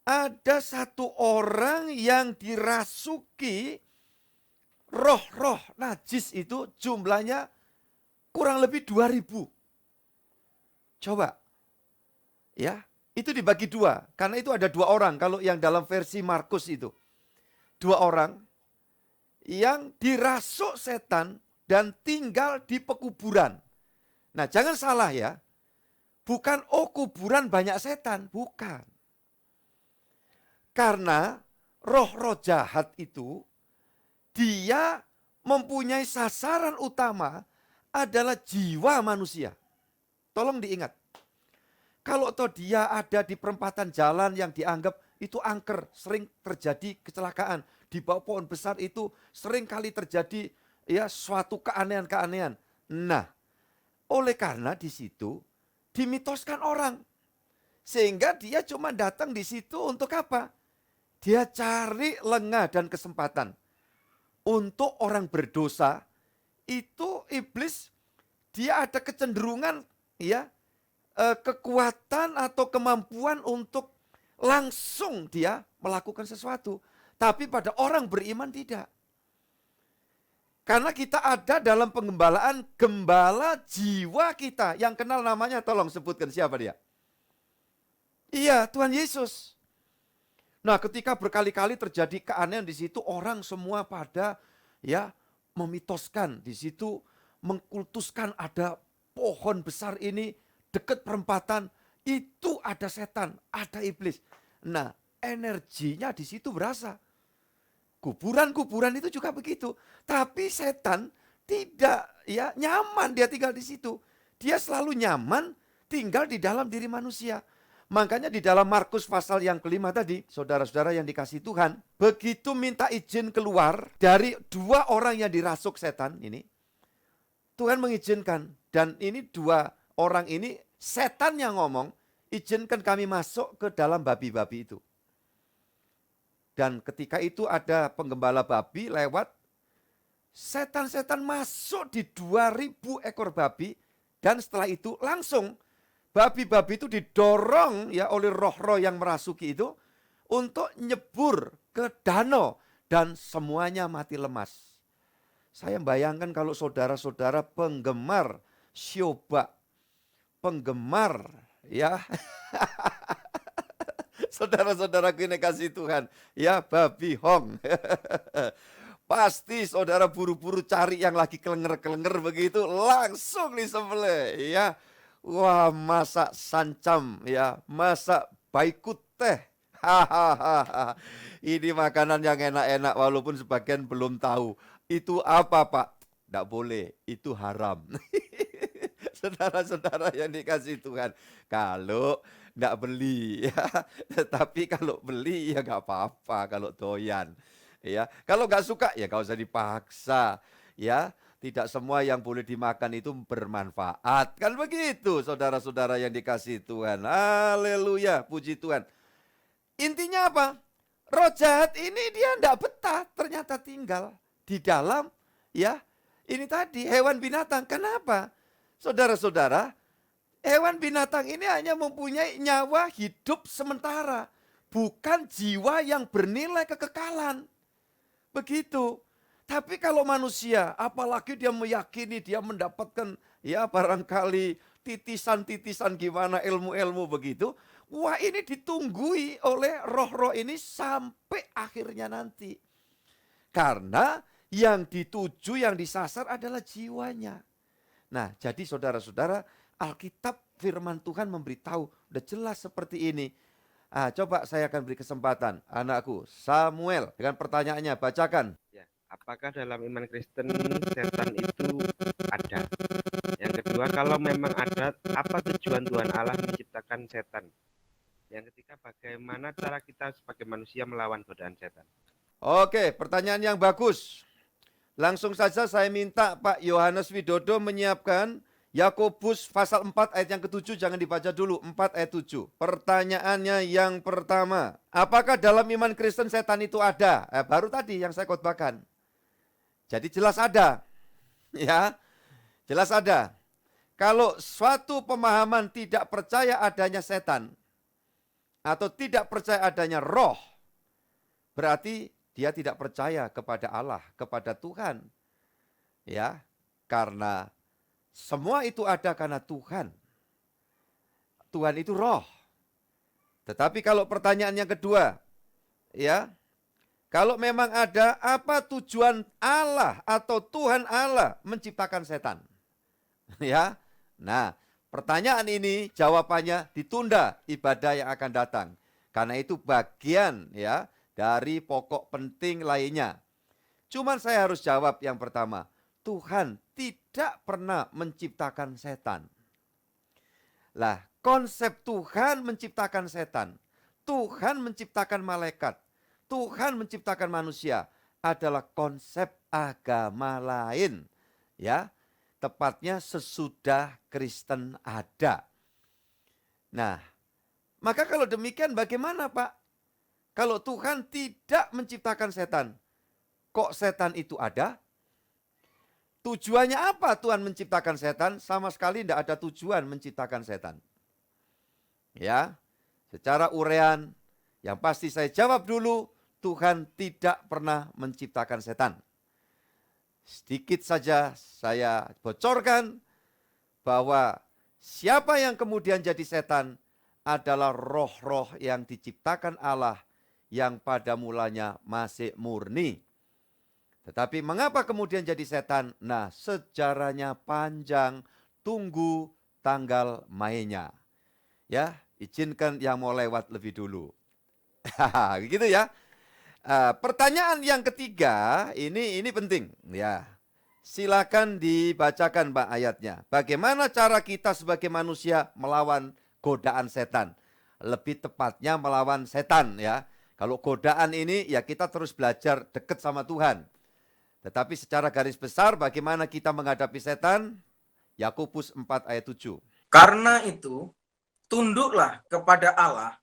ada 1 orang yang dirasuki roh-roh najis itu jumlahnya kurang lebih 2000. Coba, ya. Itu dibagi 2, karena itu ada 2 orang, kalau yang dalam versi Markus itu. 2 orang yang dirasuk setan dan tinggal di pekuburan. Nah, jangan salah ya. Bukan kuburan banyak setan, bukan. Karena roh-roh jahat itu dia mempunyai sasaran utama adalah jiwa manusia. Tolong diingat. Kalau toh dia ada di perempatan jalan yang dianggap itu angker, sering terjadi kecelakaan. Di bawah pohon besar itu sering kali terjadi ya suatu keanehan-keanehan. Nah, oleh karena di situ dimitoskan orang. Sehingga dia cuma datang di situ untuk apa? Dia cari lengah dan kesempatan. Untuk orang berdosa, itu iblis dia ada kecenderungan ya kekuatan atau kemampuan untuk langsung dia melakukan sesuatu. Tapi pada orang beriman tidak. Karena kita ada dalam penggembalaan gembala jiwa kita. Yang kenal namanya tolong sebutkan siapa dia? Iya, Tuhan Yesus. Nah, ketika berkali-kali terjadi keanehan di situ, orang semua pada ya memitoskan di situ, mengkultuskan ada pohon besar ini dekat perempatan, itu ada setan, ada iblis. Nah, energinya di situ berasa. Kuburan-kuburan itu juga begitu. Tapi setan tidak ya nyaman dia tinggal di situ. Dia selalu nyaman tinggal di dalam diri manusia. Makanya di dalam Markus pasal yang kelima tadi, saudara-saudara yang dikasihi Tuhan, begitu minta izin keluar dari 2 orang yang dirasuk setan ini, Tuhan mengizinkan. Dan ini 2 orang ini setan yang ngomong, izinkan kami masuk ke dalam babi-babi itu. Dan ketika itu ada penggembala babi lewat, setan-setan masuk di 2000 ekor babi, dan setelah itu langsung babi-babi itu didorong ya oleh roh-roh yang merasuki itu untuk nyebur ke danau dan semuanya mati lemas. Saya bayangkan kalau saudara-saudara penggemar Syoba, penggemar ya saudara-saudaraku ini kasih Tuhan, ya babi hong. Pasti saudara buru-buru cari yang lagi kelenger-kelenger begitu, langsung disembelih ya. Wah, masak sancam ya, masak baikut teh. Hahaha. Ini makanan yang enak-enak walaupun sebagian belum tahu. Itu apa, Pak? Tidak boleh, itu haram. Saudara-saudara yang dikasih Tuhan, kalau nggak beli ya, tapi kalau beli ya nggak apa-apa kalau doyan ya. Kalau nggak suka ya nggak usah dipaksa ya. Tidak semua yang boleh dimakan itu bermanfaat, kan begitu saudara-saudara yang dikasih Tuhan. Haleluya, puji Tuhan. Intinya apa? Roh jahat ini dia nggak betah ternyata tinggal di dalam ya ini tadi hewan binatang. Kenapa? Saudara-saudara, hewan binatang ini hanya mempunyai nyawa hidup sementara, bukan jiwa yang bernilai kekekalan. Begitu. Tapi kalau manusia, apalagi dia meyakini dia mendapatkan ya barangkali titisan-titisan gimana ilmu-ilmu begitu, wah ini ditunggui oleh roh-roh ini sampai akhirnya nanti. Karena yang dituju, yang disasar adalah jiwanya. Nah, jadi saudara-saudara, Alkitab firman Tuhan memberitahu, udah jelas seperti ini. Coba saya akan beri kesempatan, anakku Samuel, dengan pertanyaannya, bacakan. Ya, apakah dalam iman Kristen setan itu ada? Yang kedua, kalau memang ada, apa tujuan Tuhan Allah menciptakan setan? Yang ketiga, bagaimana cara kita sebagai manusia melawan godaan setan? Oke, pertanyaan yang bagus. Langsung saja saya minta Pak Yohanes Widodo menyiapkan Yakobus pasal 4 ayat yang ke-7, jangan dibaca dulu, 4 ayat 7. Pertanyaannya yang pertama, apakah dalam iman Kristen setan itu ada? Baru tadi yang saya khotbahkan. Jadi jelas ada. Ya, jelas ada. Kalau suatu pemahaman tidak percaya adanya setan, atau tidak percaya adanya roh, berarti dia tidak percaya kepada Allah, kepada Tuhan. Ya, karena semua itu ada karena Tuhan. Tuhan itu roh. Tetapi kalau pertanyaan yang kedua, ya, Kalau memang ada, apa tujuan Allah atau Tuhan Allah menciptakan setan? Ya. Nah, pertanyaan ini jawabannya ditunda ibadah yang akan datang. Karena itu bagian ya dari pokok penting lainnya. Cuman saya harus jawab yang pertama. Tuhan tidak pernah menciptakan setan. Lah, konsep Tuhan menciptakan setan, Tuhan menciptakan malaikat, Tuhan menciptakan manusia adalah konsep agama lain. Ya, tepatnya sesudah Kristen ada. Nah, maka kalau demikian bagaimana, Pak? Kalau Tuhan tidak menciptakan setan, kok setan itu ada? Tujuannya apa Tuhan menciptakan setan? Sama sekali tidak ada tujuan menciptakan setan. Ya, secara urean, yang pasti saya jawab dulu, Tuhan tidak pernah menciptakan setan. Sedikit saja saya bocorkan bahwa siapa yang kemudian jadi setan adalah roh-roh yang diciptakan Allah yang pada mulanya masih murni. Tetapi mengapa kemudian jadi setan? Nah, sejarahnya panjang, tunggu tanggal mainnya. Ya, izinkan yang mau lewat lebih dulu. Gitu ya. Pertanyaan yang ketiga, ini penting. Ya, silakan dibacakan Pak ayatnya. Bagaimana cara kita sebagai manusia melawan godaan setan? Lebih tepatnya melawan setan ya. Kalau godaan ini ya kita terus belajar dekat sama Tuhan. Tetapi secara garis besar bagaimana kita menghadapi setan? Yakobus 4 ayat 7. Karena itu, tunduklah kepada Allah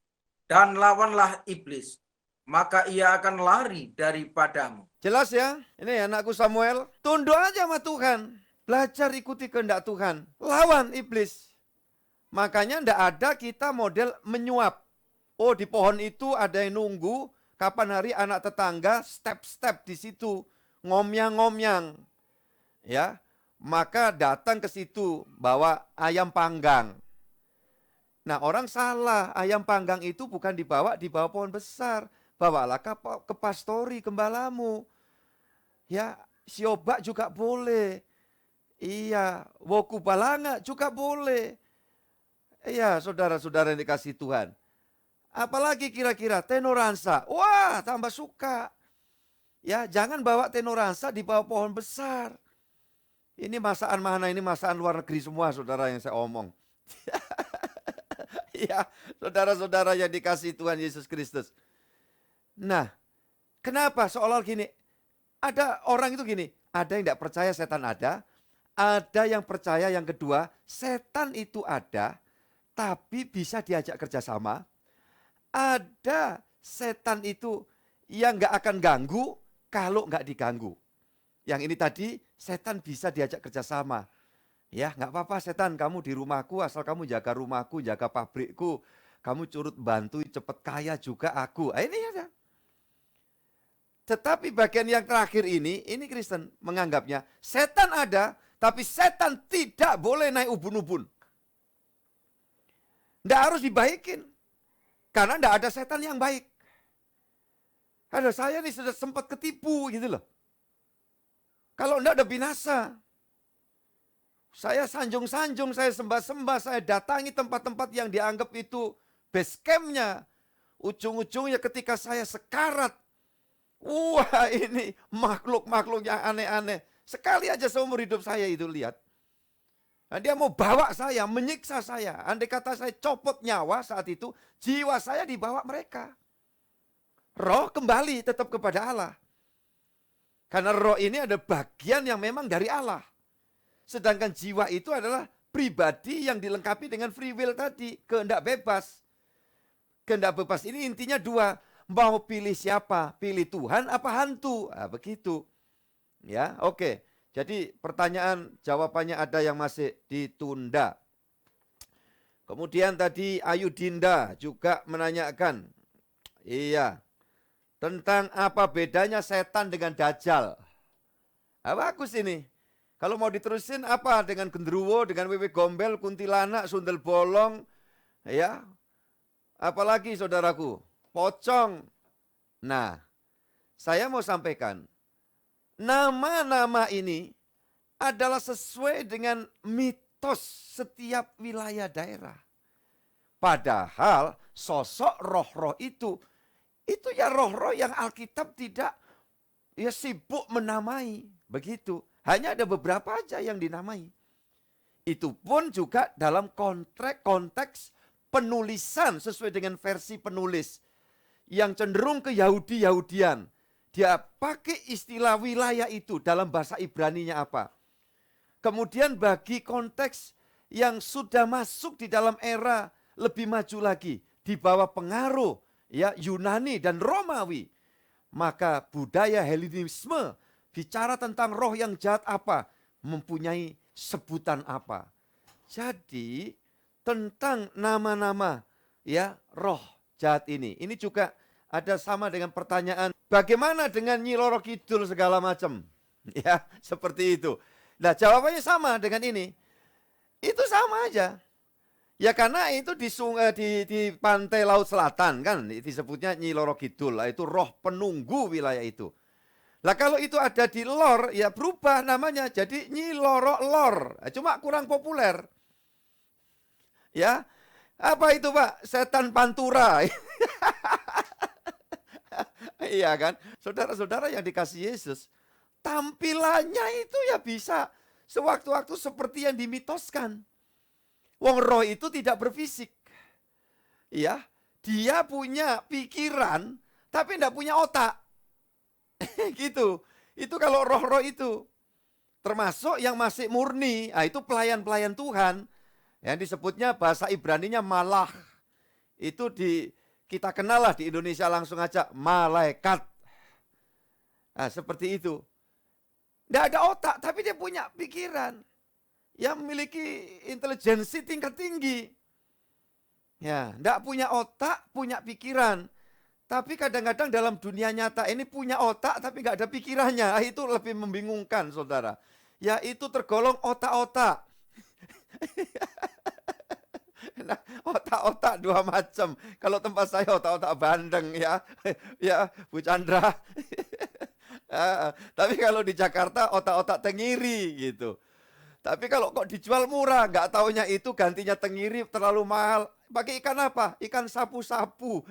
dan lawanlah iblis, maka ia akan lari daripadamu. Jelas ya? Ini anakku Samuel, tunduk aja sama Tuhan. Belajar ikuti kehendak Tuhan. Lawan iblis. Makanya tidak ada kita model menyuap. Oh, di pohon itu ada yang nunggu, kapan hari anak tetangga step-step di situ. Ngomyang-ngomyang. Ya, maka datang ke situ bawa ayam panggang. Nah, orang salah, ayam panggang itu bukan dibawa di bawah pohon besar. Bawalah ke pastori, gembalamu. Ya, siobak juga boleh. Iya, woku balanga juga boleh. Iya, saudara-saudara yang dikasih Tuhan. Apalagi kira-kira tenoransa. Wah, tambah suka. Ya, jangan bawa tenoransa di bawah pohon besar. Ini masaan mana? Ini masaan luar negeri semua, saudara yang saya omong. Ya, saudara-saudara yang dikasih Tuhan Yesus Kristus. Nah, kenapa seolah gini? Ada orang itu gini, ada yang tidak percaya setan ada yang percaya yang kedua, setan itu ada, tapi bisa diajak kerjasama. Ada setan itu yang nggak akan ganggu kalau nggak diganggu. Yang ini tadi, setan bisa diajak kerjasama. Ya, nggak apa-apa setan, kamu di rumahku, asal kamu jaga rumahku, jaga pabrikku, kamu curut bantu, cepet kaya juga aku. Ini ada. Tetapi bagian yang terakhir ini Kristen menganggapnya, setan ada, tapi setan tidak boleh naik ubun-ubun. Nggak harus dibaikin. Karena nggak ada setan yang baik. Ada saya nih sudah sempat ketipu gitu loh. Kalau enggak ada binasa. Saya sanjung-sanjung, saya sembah-sembah, saya datangi tempat-tempat yang dianggap itu base camp-nya. Ujung-ujungnya ketika saya sekarat. Wah, ini makhluk-makhluk yang aneh-aneh. Sekali aja seumur hidup saya itu lihat. Nah, dia mau bawa saya, menyiksa saya. Andai kata saya copot nyawa saat itu, jiwa saya dibawa mereka. Roh kembali tetap kepada Allah. Karena roh ini ada bagian yang memang dari Allah. Sedangkan jiwa itu adalah pribadi yang dilengkapi dengan free will tadi. Kehendak bebas. Kehendak bebas ini intinya dua. Mau pilih siapa? Pilih Tuhan apa hantu? Nah, begitu. Ya, oke. Jadi pertanyaan jawabannya ada yang masih ditunda. Kemudian tadi Ayu Dinda juga menanyakan. Iya. Tentang apa bedanya setan dengan dajjal. Bagus ini. Kalau mau diterusin apa dengan genderuwo, dengan wewe gombel, kuntilanak, sundel bolong. Ya. Apalagi saudaraku. Pocong. Nah. saya mau sampaikan, nama-nama ini adalah sesuai dengan mitos setiap wilayah daerah. Padahal sosok roh-roh itu ya roh-roh yang Alkitab tidak ya sibuk menamai. Begitu. Hanya ada beberapa aja yang dinamai. Itu pun juga dalam konteks penulisan sesuai dengan versi penulis. Yang cenderung ke Yahudi-Yahudian. Dia pakai istilah wilayah itu dalam bahasa Ibraninya apa. Kemudian bagi konteks yang sudah masuk di dalam era lebih maju lagi. Di bawah pengaruh ya Yunani dan Romawi. Maka budaya Helenisme bicara tentang roh yang jahat apa, mempunyai sebutan apa. Jadi tentang nama-nama ya roh jahat ini juga ada sama dengan pertanyaan bagaimana dengan Nyi Loro Kidul segala macam. Ya, seperti itu. Nah, jawabannya sama dengan ini. Itu sama aja. Ya karena itu di pantai Laut Selatan kan disebutnya Nyi Loro Kidul, itu roh penunggu wilayah itu. Lah kalau itu ada di Lor ya berubah namanya jadi Nyi Loro Lor. Cuma kurang populer. Ya. Apa itu, Pak? Setan Pantura. Iya kan? Saudara-saudara yang dikasih Yesus, tampilannya itu ya bisa sewaktu-waktu seperti yang dimitoskan. Wong roh itu tidak berfisik. Ya, dia punya pikiran tapi tidak punya otak. Gitu. Itu kalau roh-roh itu. Termasuk yang masih murni, itu pelayan-pelayan Tuhan. Yang disebutnya bahasa Ibraninya malah. Itu kita kenal lah di Indonesia langsung aja malaikat. Nah, seperti itu. Tidak ada otak tapi dia punya pikiran. Yang memiliki intelijensi tingkat tinggi. Ya, tidak punya otak, punya pikiran. Tapi kadang-kadang dalam dunia nyata ini punya otak tapi nggak ada pikirannya. Itu lebih membingungkan, saudara. Ya itu tergolong otak-otak. Nah, otak-otak dua macam. Kalau tempat saya otak-otak bandeng ya. Ya, Bu Chandra. Tapi kalau di Jakarta otak-otak tengiri gitu. Tapi kalau kok dijual murah, nggak taunya itu gantinya tengiri terlalu mahal. Pakai ikan apa? Ikan sapu-sapu.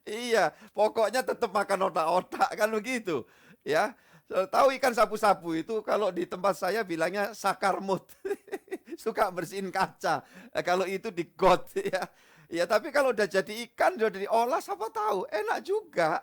Iya, pokoknya tetap makan otak-otak kan begitu. Ya, tahu ikan sapu-sapu itu kalau di tempat saya bilangnya sakarmut. Suka bersihin kaca. Kalau itu digot ya. Ya, tapi kalau udah jadi ikan, udah diolah, siapa tahu enak juga.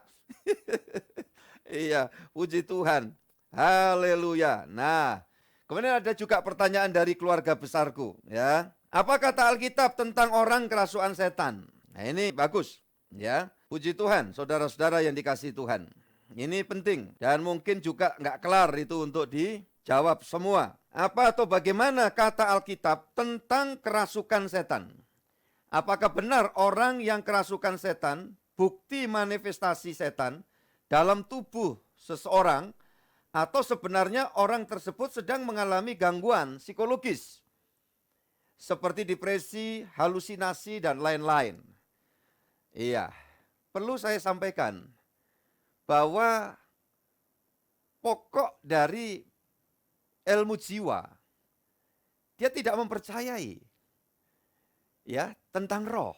Iya, puji Tuhan. Haleluya. Nah, kemudian ada juga pertanyaan dari keluarga besarku, ya. Apa kata Alkitab tentang orang kerasukan setan? Nah, ini bagus, ya. Puji Tuhan, saudara-saudara yang dikasihi Tuhan. Ini penting dan mungkin juga nggak kelar itu untuk dijawab semua. Apa atau bagaimana kata Alkitab tentang kerasukan setan? Apakah benar orang yang kerasukan setan, bukti manifestasi setan dalam tubuh seseorang, atau sebenarnya orang tersebut sedang mengalami gangguan psikologis seperti depresi, halusinasi, dan lain-lain. Iya, perlu saya sampaikan bahwa pokok dari ilmu jiwa, dia tidak mempercayai ya tentang roh.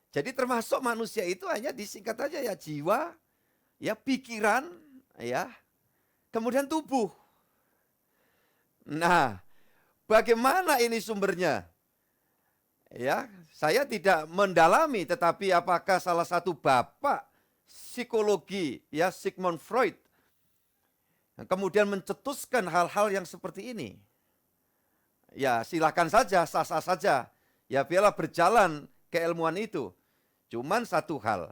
Jadi termasuk manusia itu hanya disingkat aja ya jiwa, ya pikiran, ya kemudian tubuh. Nah, bagaimana ini sumbernya? Ya, saya tidak mendalami, tetapi apakah salah satu bapak psikologi, ya Sigmund Freud, kemudian mencetuskan hal-hal yang seperti ini? Ya, silakan saja, sah-sah saja. Ya, biarlah berjalan keilmuan itu. Cuman satu hal,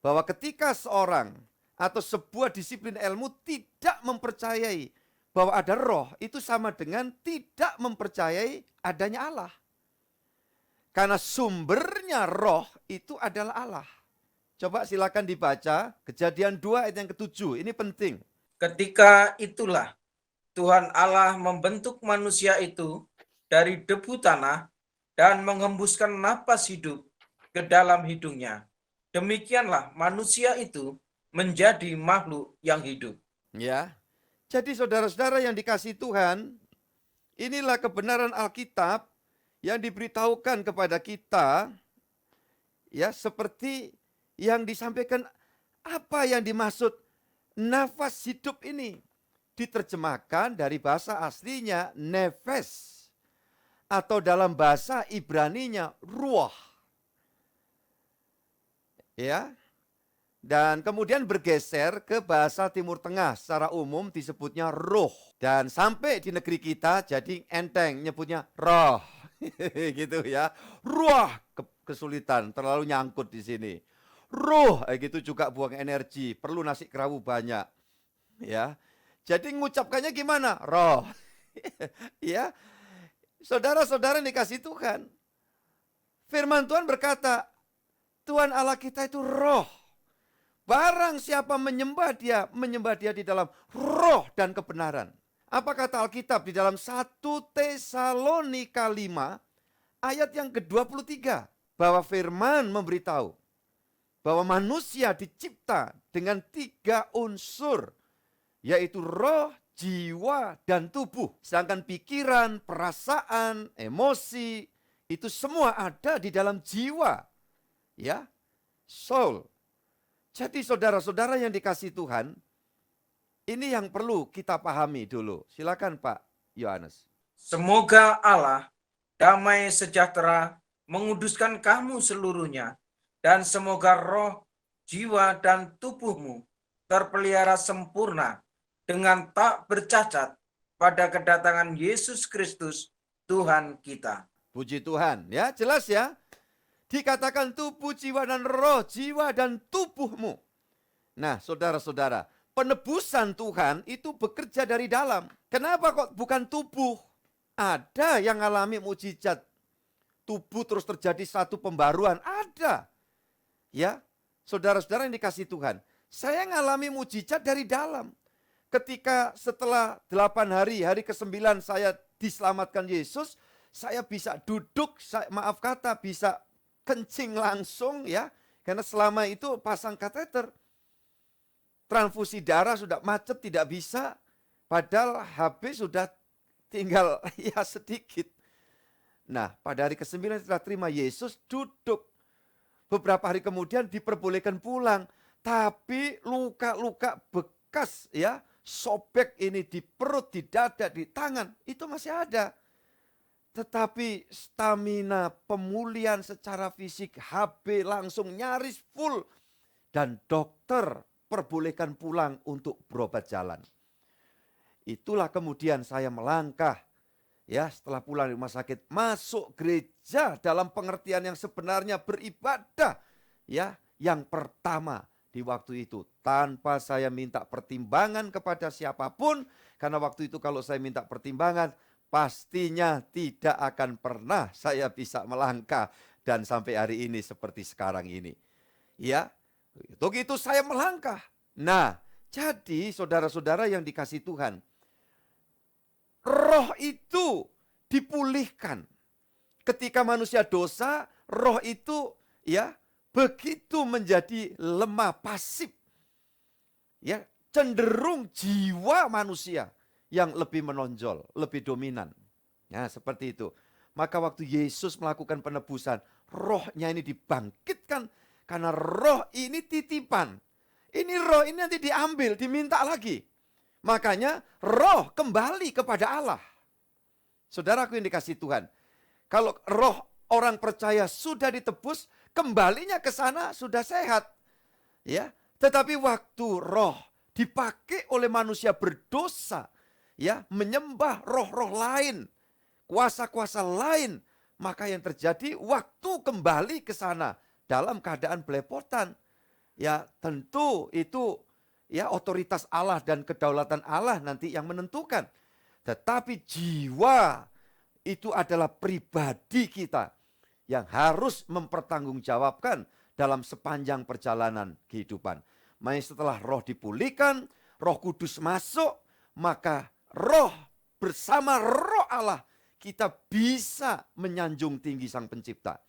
bahwa ketika seorang atau sebuah disiplin ilmu tidak mempercayai bahwa ada roh, itu sama dengan tidak mempercayai adanya Allah. Karena sumbernya roh itu adalah Allah. Coba silakan dibaca Kejadian 2 ayat yang ke-7, ini penting. Ketika itulah Tuhan Allah membentuk manusia itu dari debu tanah dan menghembuskan napas hidup ke dalam hidungnya. demikianlah manusia itu menjadi makhluk yang hidup. Ya. Jadi saudara-saudara yang dikasihi Tuhan, inilah kebenaran Alkitab yang diberitahukan kepada kita, ya, seperti yang disampaikan. Apa yang dimaksud nafas hidup ini? Diterjemahkan dari bahasa aslinya nefes, atau dalam bahasa Ibraninya ruah. Ya. Dan kemudian bergeser ke bahasa Timur Tengah, secara umum disebutnya roh. Dan sampai di negeri kita jadi enteng nyebutnya roh. Gitu ya. Ruah, kesulitan, terlalu nyangkut di sini. Ruh, gitu juga buang energi, perlu nasi kerawu banyak. Ya. Jadi ngucapkannya gimana? Roh. Ya. Saudara-saudara dikasih Tuhan. Firman Tuhan berkata, Tuhan Allah kita itu roh. Barang siapa menyembah dia di dalam roh dan kebenaran. Apa kata Alkitab di dalam 1 Tesalonika 5 ayat yang ke-23? Bahwa firman memberitahu bahwa manusia dicipta dengan 3 unsur, yaitu roh, jiwa, dan tubuh. Sedangkan pikiran, perasaan, emosi, itu semua ada di dalam jiwa. Ya, soul. Jadi saudara-saudara yang dikasihi Tuhan, ini yang perlu kita pahami dulu. Silakan Pak Yohanes. Semoga Allah damai sejahtera menguduskan kamu seluruhnya, dan semoga roh, jiwa, dan tubuhmu terpelihara sempurna dengan tak bercacat pada kedatangan Yesus Kristus Tuhan kita. Puji Tuhan, ya jelas ya. Dikatakan tubuh, jiwa, dan roh, jiwa, dan tubuhmu. Nah, saudara-saudara, penebusan Tuhan itu bekerja dari dalam. Kenapa kok bukan tubuh? Ada yang alami mujizat. Tubuh terus terjadi satu pembaruan. Ada. Ya, saudara-saudara yang dikasihi Tuhan. Saya ngalami mujizat dari dalam. Ketika setelah 8 hari, hari ke-9 saya diselamatkan Yesus, saya bisa duduk, bisa kencing langsung ya, karena selama itu pasang kateter. Transfusi darah sudah macet, tidak bisa, padahal habis sudah tinggal ya sedikit. Nah, pada hari ke-9 setelah terima Yesus, duduk. Beberapa hari kemudian diperbolehkan pulang, tapi luka-luka bekas ya, sobek ini di perut, di dada, di tangan, itu masih ada. Tetapi stamina pemulihan secara fisik, HB langsung nyaris full. Dan dokter perbolehkan pulang untuk berobat jalan. Itulah kemudian saya melangkah. Ya, setelah pulang dari rumah sakit, masuk gereja dalam pengertian yang sebenarnya beribadah. Ya, yang pertama di waktu itu. Tanpa saya minta pertimbangan kepada siapapun. Karena waktu itu kalau saya minta pertimbangan, pastinya tidak akan pernah saya bisa melangkah dan sampai hari ini seperti sekarang ini. Ya, begitu saya melangkah. Nah, jadi saudara-saudara yang dikasihi Tuhan, roh itu dipulihkan. Ketika manusia dosa, roh itu ya begitu menjadi lemah, pasif. Ya, cenderung jiwa manusia yang lebih menonjol, lebih dominan. Nah, seperti itu. Maka waktu Yesus melakukan penebusan, rohnya ini dibangkitkan. Karena roh ini titipan. Ini roh ini nanti diambil, diminta lagi. Makanya roh kembali kepada Allah. Saudaraku yang dikasihi Tuhan. Kalau roh orang percaya sudah ditebus, kembalinya ke sana sudah sehat. Ya, tetapi waktu roh dipakai oleh manusia berdosa, ya, menyembah roh-roh lain, kuasa-kuasa lain, maka yang terjadi waktu kembali ke sana dalam keadaan belepotan. Ya, tentu itu ya otoritas Allah dan kedaulatan Allah nanti yang menentukan. Tetapi jiwa itu adalah pribadi kita yang harus mempertanggungjawabkan dalam sepanjang perjalanan kehidupan. Makanya setelah roh dipulihkan, Roh Kudus masuk, maka roh bersama roh Allah kita bisa menyanjung tinggi Sang Pencipta.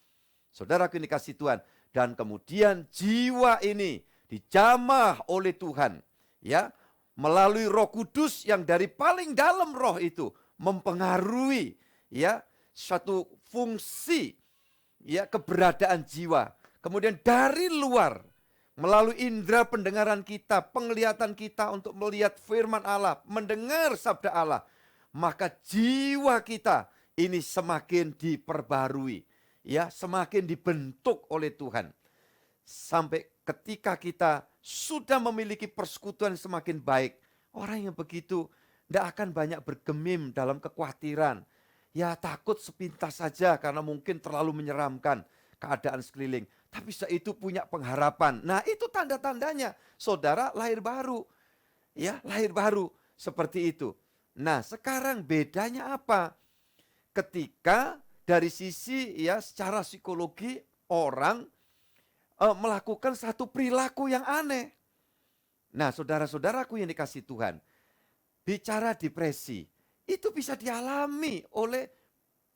Saudaraku yang dikasihi Tuhan, dan kemudian jiwa ini dijamah oleh Tuhan, ya, melalui Roh Kudus yang dari paling dalam roh itu mempengaruhi, ya, satu fungsi, ya, keberadaan jiwa. Kemudian dari luar melalui indera pendengaran kita, penglihatan kita untuk melihat firman Allah, mendengar sabda Allah, maka jiwa kita ini semakin diperbarui, ya, semakin dibentuk oleh Tuhan. Sampai ketika kita sudah memiliki persekutuan semakin baik, orang yang begitu tidak akan banyak bergemim dalam kekhawatiran. Ya, takut sepintas saja karena mungkin terlalu menyeramkan keadaan sekeliling. Tapi setelah itu punya pengharapan. Nah, itu tanda-tandanya saudara lahir baru. Ya, lahir baru seperti itu. Nah, sekarang bedanya apa? Ketika dari sisi, ya, secara psikologi orang melakukan satu perilaku yang aneh. Nah, saudara-saudaraku yang dikasihi Tuhan, bicara depresi itu bisa dialami oleh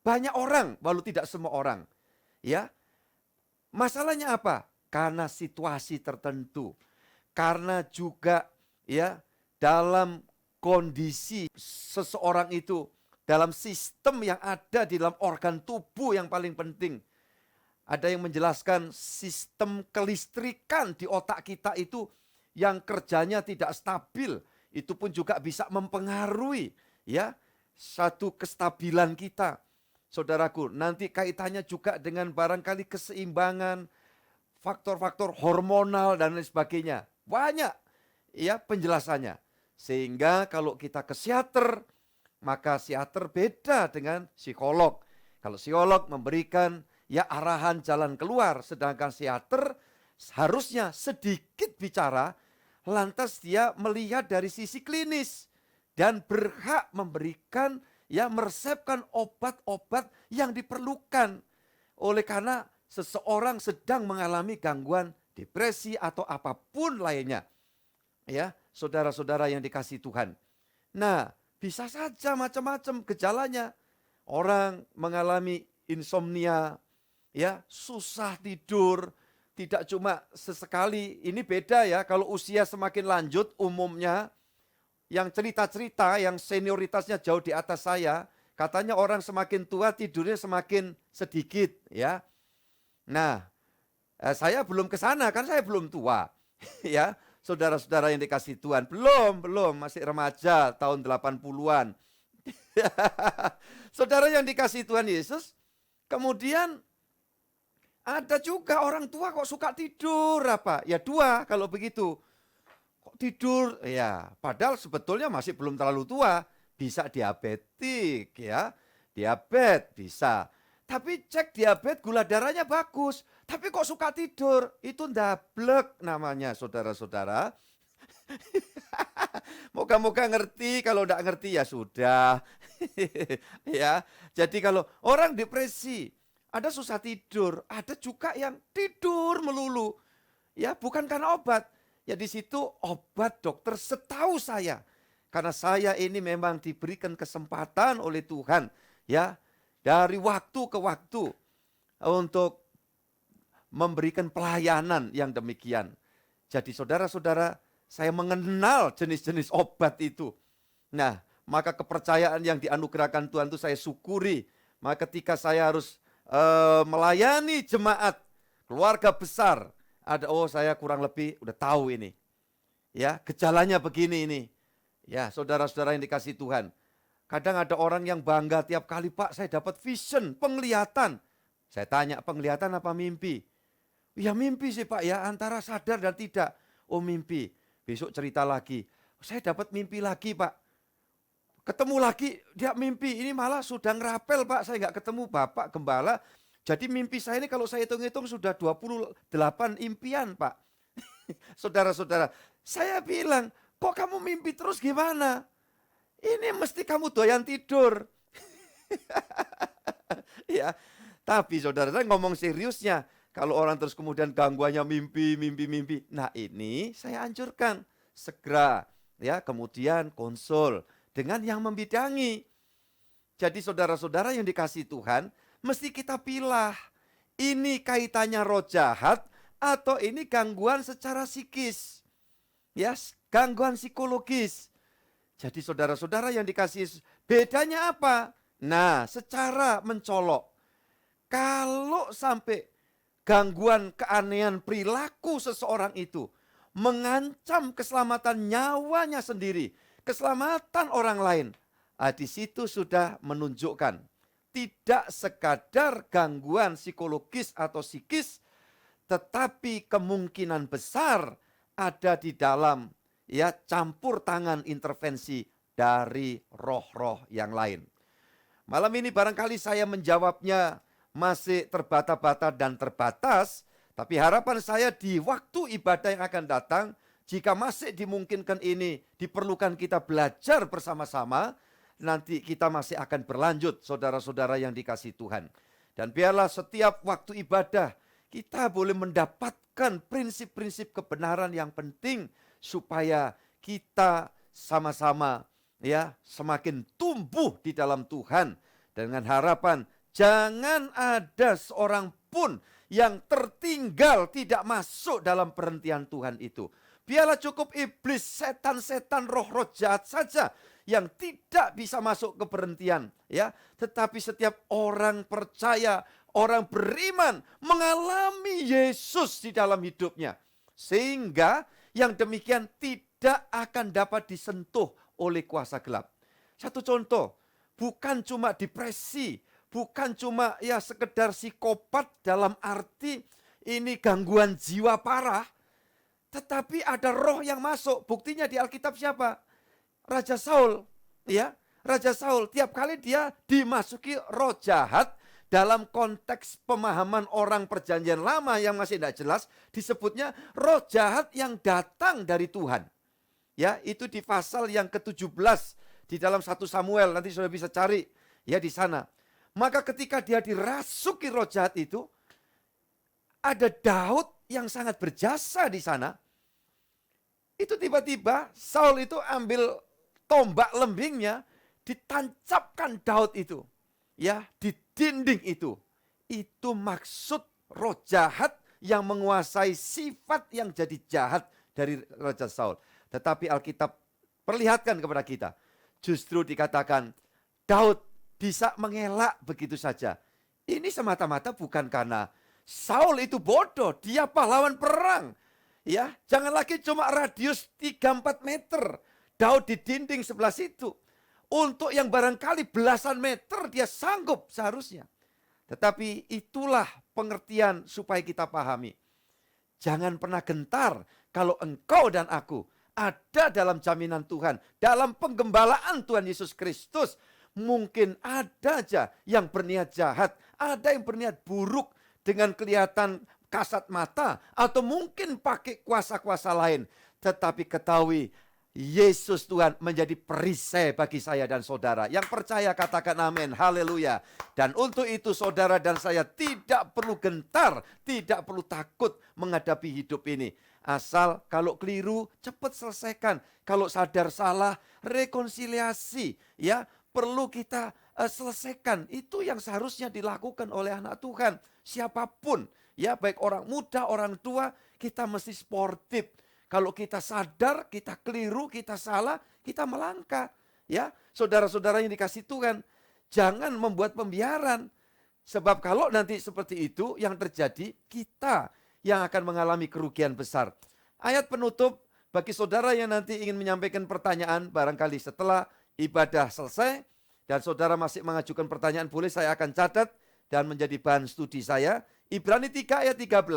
banyak orang, walau tidak semua orang. Ya, masalahnya apa? Karena situasi tertentu, karena juga, ya, dalam kondisi seseorang itu, dalam sistem yang ada di dalam organ tubuh yang paling penting. Ada yang menjelaskan sistem kelistrikan di otak kita itu yang kerjanya tidak stabil, itu pun juga bisa mempengaruhi, ya, satu kestabilan kita. Saudaraku, nanti kaitannya juga dengan barangkali keseimbangan, faktor-faktor hormonal dan lain sebagainya. Banyak, ya, penjelasannya. Sehingga kalau kita ke psikiater, maka psikiater beda dengan psikolog. Kalau psikolog memberikan, ya, arahan jalan keluar, sedangkan psikiater harusnya sedikit bicara, lantas dia melihat dari sisi klinis dan berhak memberikan, ya, meresepkan obat-obat yang diperlukan. Oleh karena seseorang sedang mengalami gangguan depresi atau apapun lainnya. Ya, saudara-saudara yang dikasihi Tuhan. Nah, bisa saja macam-macam gejalanya. Orang mengalami insomnia, ya, susah tidur, tidak cuma sesekali. Ini beda, ya, kalau usia semakin lanjut umumnya, yang cerita-cerita yang senioritasnya jauh di atas saya, katanya orang semakin tua tidurnya semakin sedikit, ya. Nah, saya belum ke sana, kan saya belum tua. Ya, saudara-saudara yang dikasihi Tuhan, belum, masih remaja tahun 80-an. Saudara yang dikasihi Tuhan Yesus, kemudian ada juga orang tua kok suka tidur apa? Ya dua kalau begitu. Kok tidur? Ya, padahal sebetulnya masih belum terlalu tua. Bisa diabetik, ya. Diabetes bisa. Tapi cek diabetes gula darahnya bagus. Tapi kok suka tidur? Itu ndablek namanya, saudara-saudara. Moga-moga ngerti, kalau enggak ngerti ya sudah. Ya, jadi kalau orang depresi, ada susah tidur, ada juga yang tidur melulu. Ya, bukan karena obat. Ya di situ obat dokter setahu saya. Karena saya ini memang diberikan kesempatan oleh Tuhan, ya, dari waktu ke waktu untuk memberikan pelayanan yang demikian. Jadi saudara-saudara, saya mengenal jenis-jenis obat itu. Nah, maka kepercayaan yang dianugerahkan Tuhan itu saya syukuri. Maka ketika saya harus melayani jemaat, keluarga besar, ada, oh saya kurang lebih udah tahu ini. Ya, gejalanya begini ini. Ya, saudara-saudara yang dikasihi Tuhan. Kadang ada orang yang bangga tiap kali, Pak, saya dapat vision, penglihatan. Saya tanya, penglihatan apa mimpi? Ya mimpi sih Pak ya, antara sadar dan tidak. Oh mimpi. Besok cerita lagi. Saya dapat mimpi lagi Pak. Ketemu lagi, dia mimpi. Ini malah sudah ngerapel Pak, saya nggak ketemu Bapak Gembala. Jadi mimpi saya ini kalau saya hitung-hitung sudah 28 impian Pak. Saudara-saudara, saya bilang, kok kamu mimpi terus gimana? Ini mesti kamu doyan tidur. Ya, tapi saudara, saya ngomong seriusnya. Kalau orang terus kemudian gangguannya mimpi. Nah ini saya anjurkan segera ya kemudian konsul dengan yang membidangi. Jadi saudara-saudara yang dikasihi Tuhan, mesti kita pilah. ini kaitannya roh jahat atau ini gangguan secara psikis. Ya, gangguan psikologis. Jadi saudara-saudara yang dikasih, bedanya apa? Nah, secara mencolok. Kalau sampai gangguan keanehan perilaku seseorang itu mengancam keselamatan nyawanya sendiri, keselamatan orang lain, di situ sudah menunjukkan tidak sekadar gangguan psikologis atau psikis, tetapi kemungkinan besar ada di dalam campur tangan intervensi dari roh-roh yang lain. Malam ini barangkali saya menjawabnya masih terbata-bata dan terbatas, tapi harapan saya di waktu ibadah yang akan datang, jika masih dimungkinkan ini diperlukan kita belajar bersama-sama, nanti kita masih akan berlanjut saudara-saudara yang dikasihi Tuhan. Dan biarlah setiap waktu ibadah kita boleh mendapatkan prinsip-prinsip kebenaran yang penting supaya kita sama-sama semakin tumbuh di dalam Tuhan, dengan harapan jangan ada seorang pun yang tertinggal tidak masuk dalam perhentian Tuhan itu. Biarlah cukup iblis, setan-setan, roh-roh jahat saja yang tidak bisa masuk ke perhentian, tetapi setiap orang percaya, orang beriman mengalami Yesus di dalam hidupnya, sehingga yang demikian tidak akan dapat disentuh oleh kuasa gelap. Satu contoh, bukan cuma depresi, bukan cuma sekedar psikopat dalam arti ini gangguan jiwa parah, tetapi ada roh yang masuk. Buktinya di Alkitab siapa? Raja Saul, Raja Saul tiap kali dia dimasuki roh jahat, dalam konteks pemahaman orang perjanjian lama yang masih tidak jelas, disebutnya roh jahat yang datang dari Tuhan. Itu di pasal yang ke-17 di dalam 1 Samuel, nanti sudah bisa cari di sana. Maka ketika dia dirasuki roh jahat itu, ada Daud yang sangat berjasa di sana. Itu tiba-tiba Saul itu ambil tombak lembingnya, ditancapkan Daud itu, di dinding itu. Itu maksud roh jahat yang menguasai sifat yang jadi jahat dari Raja Saul. Tetapi Alkitab perlihatkan kepada kita, justru dikatakan Daud bisa mengelak begitu saja. Ini semata-mata bukan karena Saul itu bodoh, dia pahlawan perang. Jangan lagi cuma radius 3-4 meter. Daud di dinding sebelah situ. Untuk yang barangkali belasan meter dia sanggup seharusnya. Tetapi itulah pengertian supaya kita pahami. Jangan pernah gentar kalau engkau dan aku ada dalam jaminan Tuhan, dalam penggembalaan Tuhan Yesus Kristus. Mungkin ada aja yang berniat jahat, ada yang berniat buruk dengan kelihatan kasat mata, atau mungkin pakai kuasa-kuasa lain. Tetapi ketahui, Yesus Tuhan menjadi perisai bagi saya dan saudara. Yang percaya katakan amin, haleluya. Dan untuk itu saudara dan saya tidak perlu gentar, tidak perlu takut menghadapi hidup ini. Asal kalau keliru cepat selesaikan. Kalau sadar salah, rekonsiliasi perlu kita selesaikan. Itu yang seharusnya dilakukan oleh anak Tuhan. Siapapun, baik orang muda, orang tua, kita mesti sportif. Kalau kita sadar, kita keliru, kita salah, kita melangkah. Saudara-saudara yang dikasih Tuhan, jangan membuat pembiaran. Sebab kalau nanti seperti itu yang terjadi, kita yang akan mengalami kerugian besar. Ayat penutup bagi saudara yang nanti ingin menyampaikan pertanyaan, barangkali setelah ibadah selesai, dan saudara masih mengajukan pertanyaan, boleh saya akan catat dan menjadi bahan studi saya. Ibrani 3 ayat 13,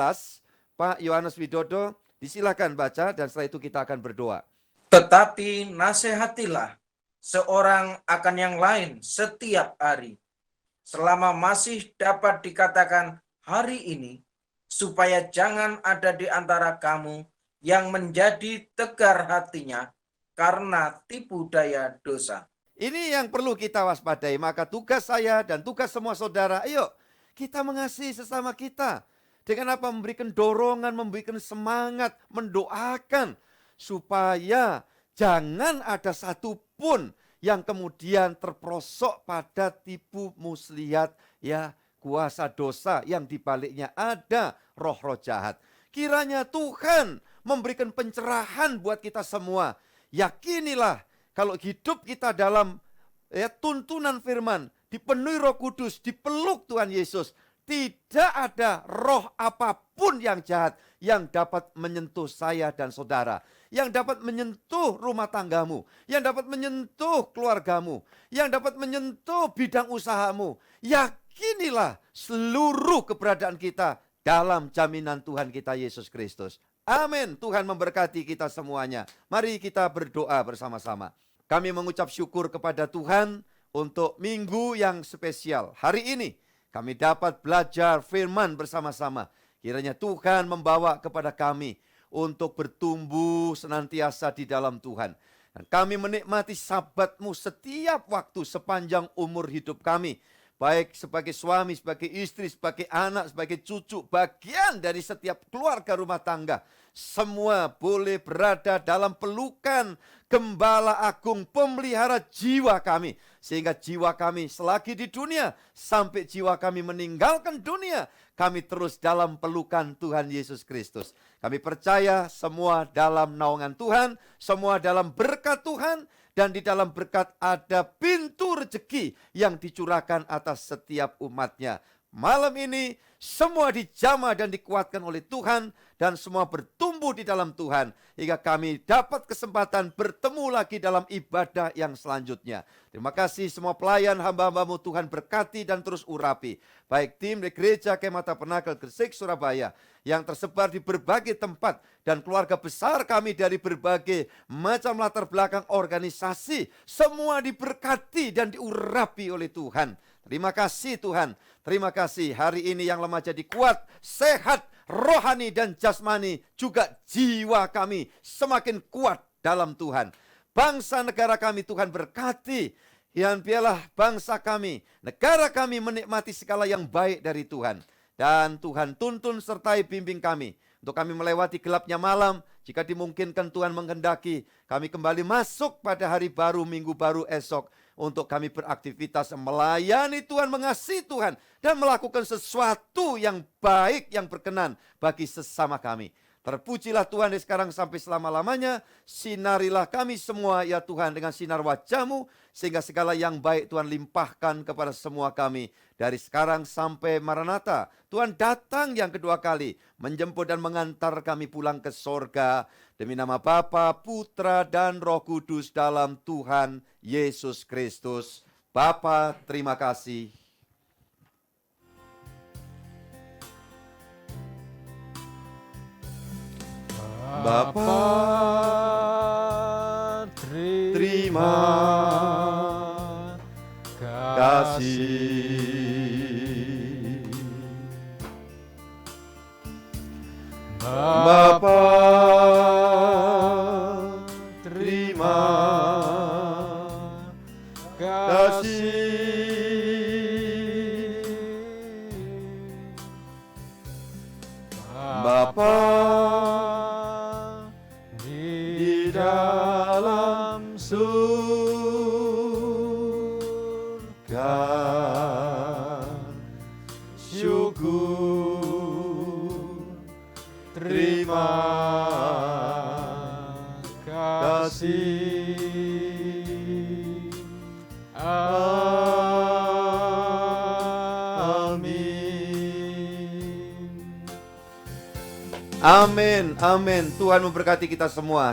Pak Yohanes Widodo, disilakan baca dan setelah itu kita akan berdoa. Tetapi nasihatilah seorang akan yang lain setiap hari, selama masih dapat dikatakan hari ini, supaya jangan ada di antara kamu yang menjadi tegar hatinya karena tipu daya dosa. Ini yang perlu kita waspadai. Maka tugas saya dan tugas semua saudara, ayo kita mengasihi sesama kita. Dengan apa? Memberikan dorongan, memberikan semangat, mendoakan. Supaya jangan ada satupun yang kemudian terperosok pada tipu muslihat kuasa dosa yang di baliknya ada roh-roh jahat. Kiranya Tuhan memberikan pencerahan buat kita semua. Yakinilah kalau hidup kita dalam tuntunan firman, dipenuhi Roh Kudus, dipeluk Tuhan Yesus, tidak ada roh apapun yang jahat yang dapat menyentuh saya dan saudara, yang dapat menyentuh rumah tanggamu, yang dapat menyentuh keluargamu, yang dapat menyentuh bidang usahamu. Yakinilah seluruh keberadaan kita dalam jaminan Tuhan kita Yesus Kristus. Amin. Tuhan memberkati kita semuanya. Mari kita berdoa bersama-sama. Kami mengucap syukur kepada Tuhan untuk minggu yang spesial. Hari ini kami dapat belajar firman bersama-sama. Kiranya Tuhan membawa kepada kami untuk bertumbuh senantiasa di dalam Tuhan. Dan kami menikmati sabat-Mu setiap waktu sepanjang umur hidup kami. Baik sebagai suami, sebagai istri, sebagai anak, sebagai cucu, bagian dari setiap keluarga rumah tangga. Semua boleh berada dalam pelukan Gembala Agung, pemelihara jiwa kami. Sehingga jiwa kami selagi di dunia, sampai jiwa kami meninggalkan dunia, kami terus dalam pelukan Tuhan Yesus Kristus. Kami percaya semua dalam naungan Tuhan, semua dalam berkat Tuhan, dan di dalam berkat ada pintu rezeki yang dicurahkan atas setiap umatnya. Malam ini semua dijamah dan dikuatkan oleh Tuhan, dan semua bertumbuh di dalam Tuhan, hingga kami dapat kesempatan bertemu lagi dalam ibadah yang selanjutnya. Terima kasih semua pelayan hamba-hamba-Mu, Tuhan berkati dan terus urapi. Baik tim di Gereja Kemah Tabernakel Gresik, Surabaya, yang tersebar di berbagai tempat, dan keluarga besar kami dari berbagai macam latar belakang organisasi, semua diberkati dan diurapi oleh Tuhan. Terima kasih Tuhan, terima kasih hari ini yang lemah jadi kuat, sehat, rohani dan jasmani, juga jiwa kami semakin kuat dalam Tuhan. Bangsa negara kami Tuhan berkati, dan biarlah bangsa kami, negara kami menikmati segala yang baik dari Tuhan. Dan Tuhan tuntun sertai bimbing kami, untuk kami melewati gelapnya malam. Jika dimungkinkan Tuhan menghendaki, kami kembali masuk pada hari baru, minggu baru esok, untuk kami beraktivitas melayani Tuhan, mengasihi Tuhan, dan melakukan sesuatu yang baik, yang berkenan bagi sesama kami. Terpujilah Tuhan dari sekarang sampai selama-lamanya. Sinarilah kami semua ya Tuhan dengan sinar wajah-Mu, sehingga segala yang baik Tuhan limpahkan kepada semua kami. Dari sekarang sampai Maranatha, Tuhan datang yang kedua kali, menjemput dan mengantar kami pulang ke sorga. Demi nama Bapa, Putra, dan Roh Kudus dalam Tuhan Yesus Kristus. Bapa, terima kasih. Bapa, terima kasih. Bapa, terima kasih. Bapa di dalam surga, syukur, terima kasih. Amin. Amin. Tuhan memberkati kita semua.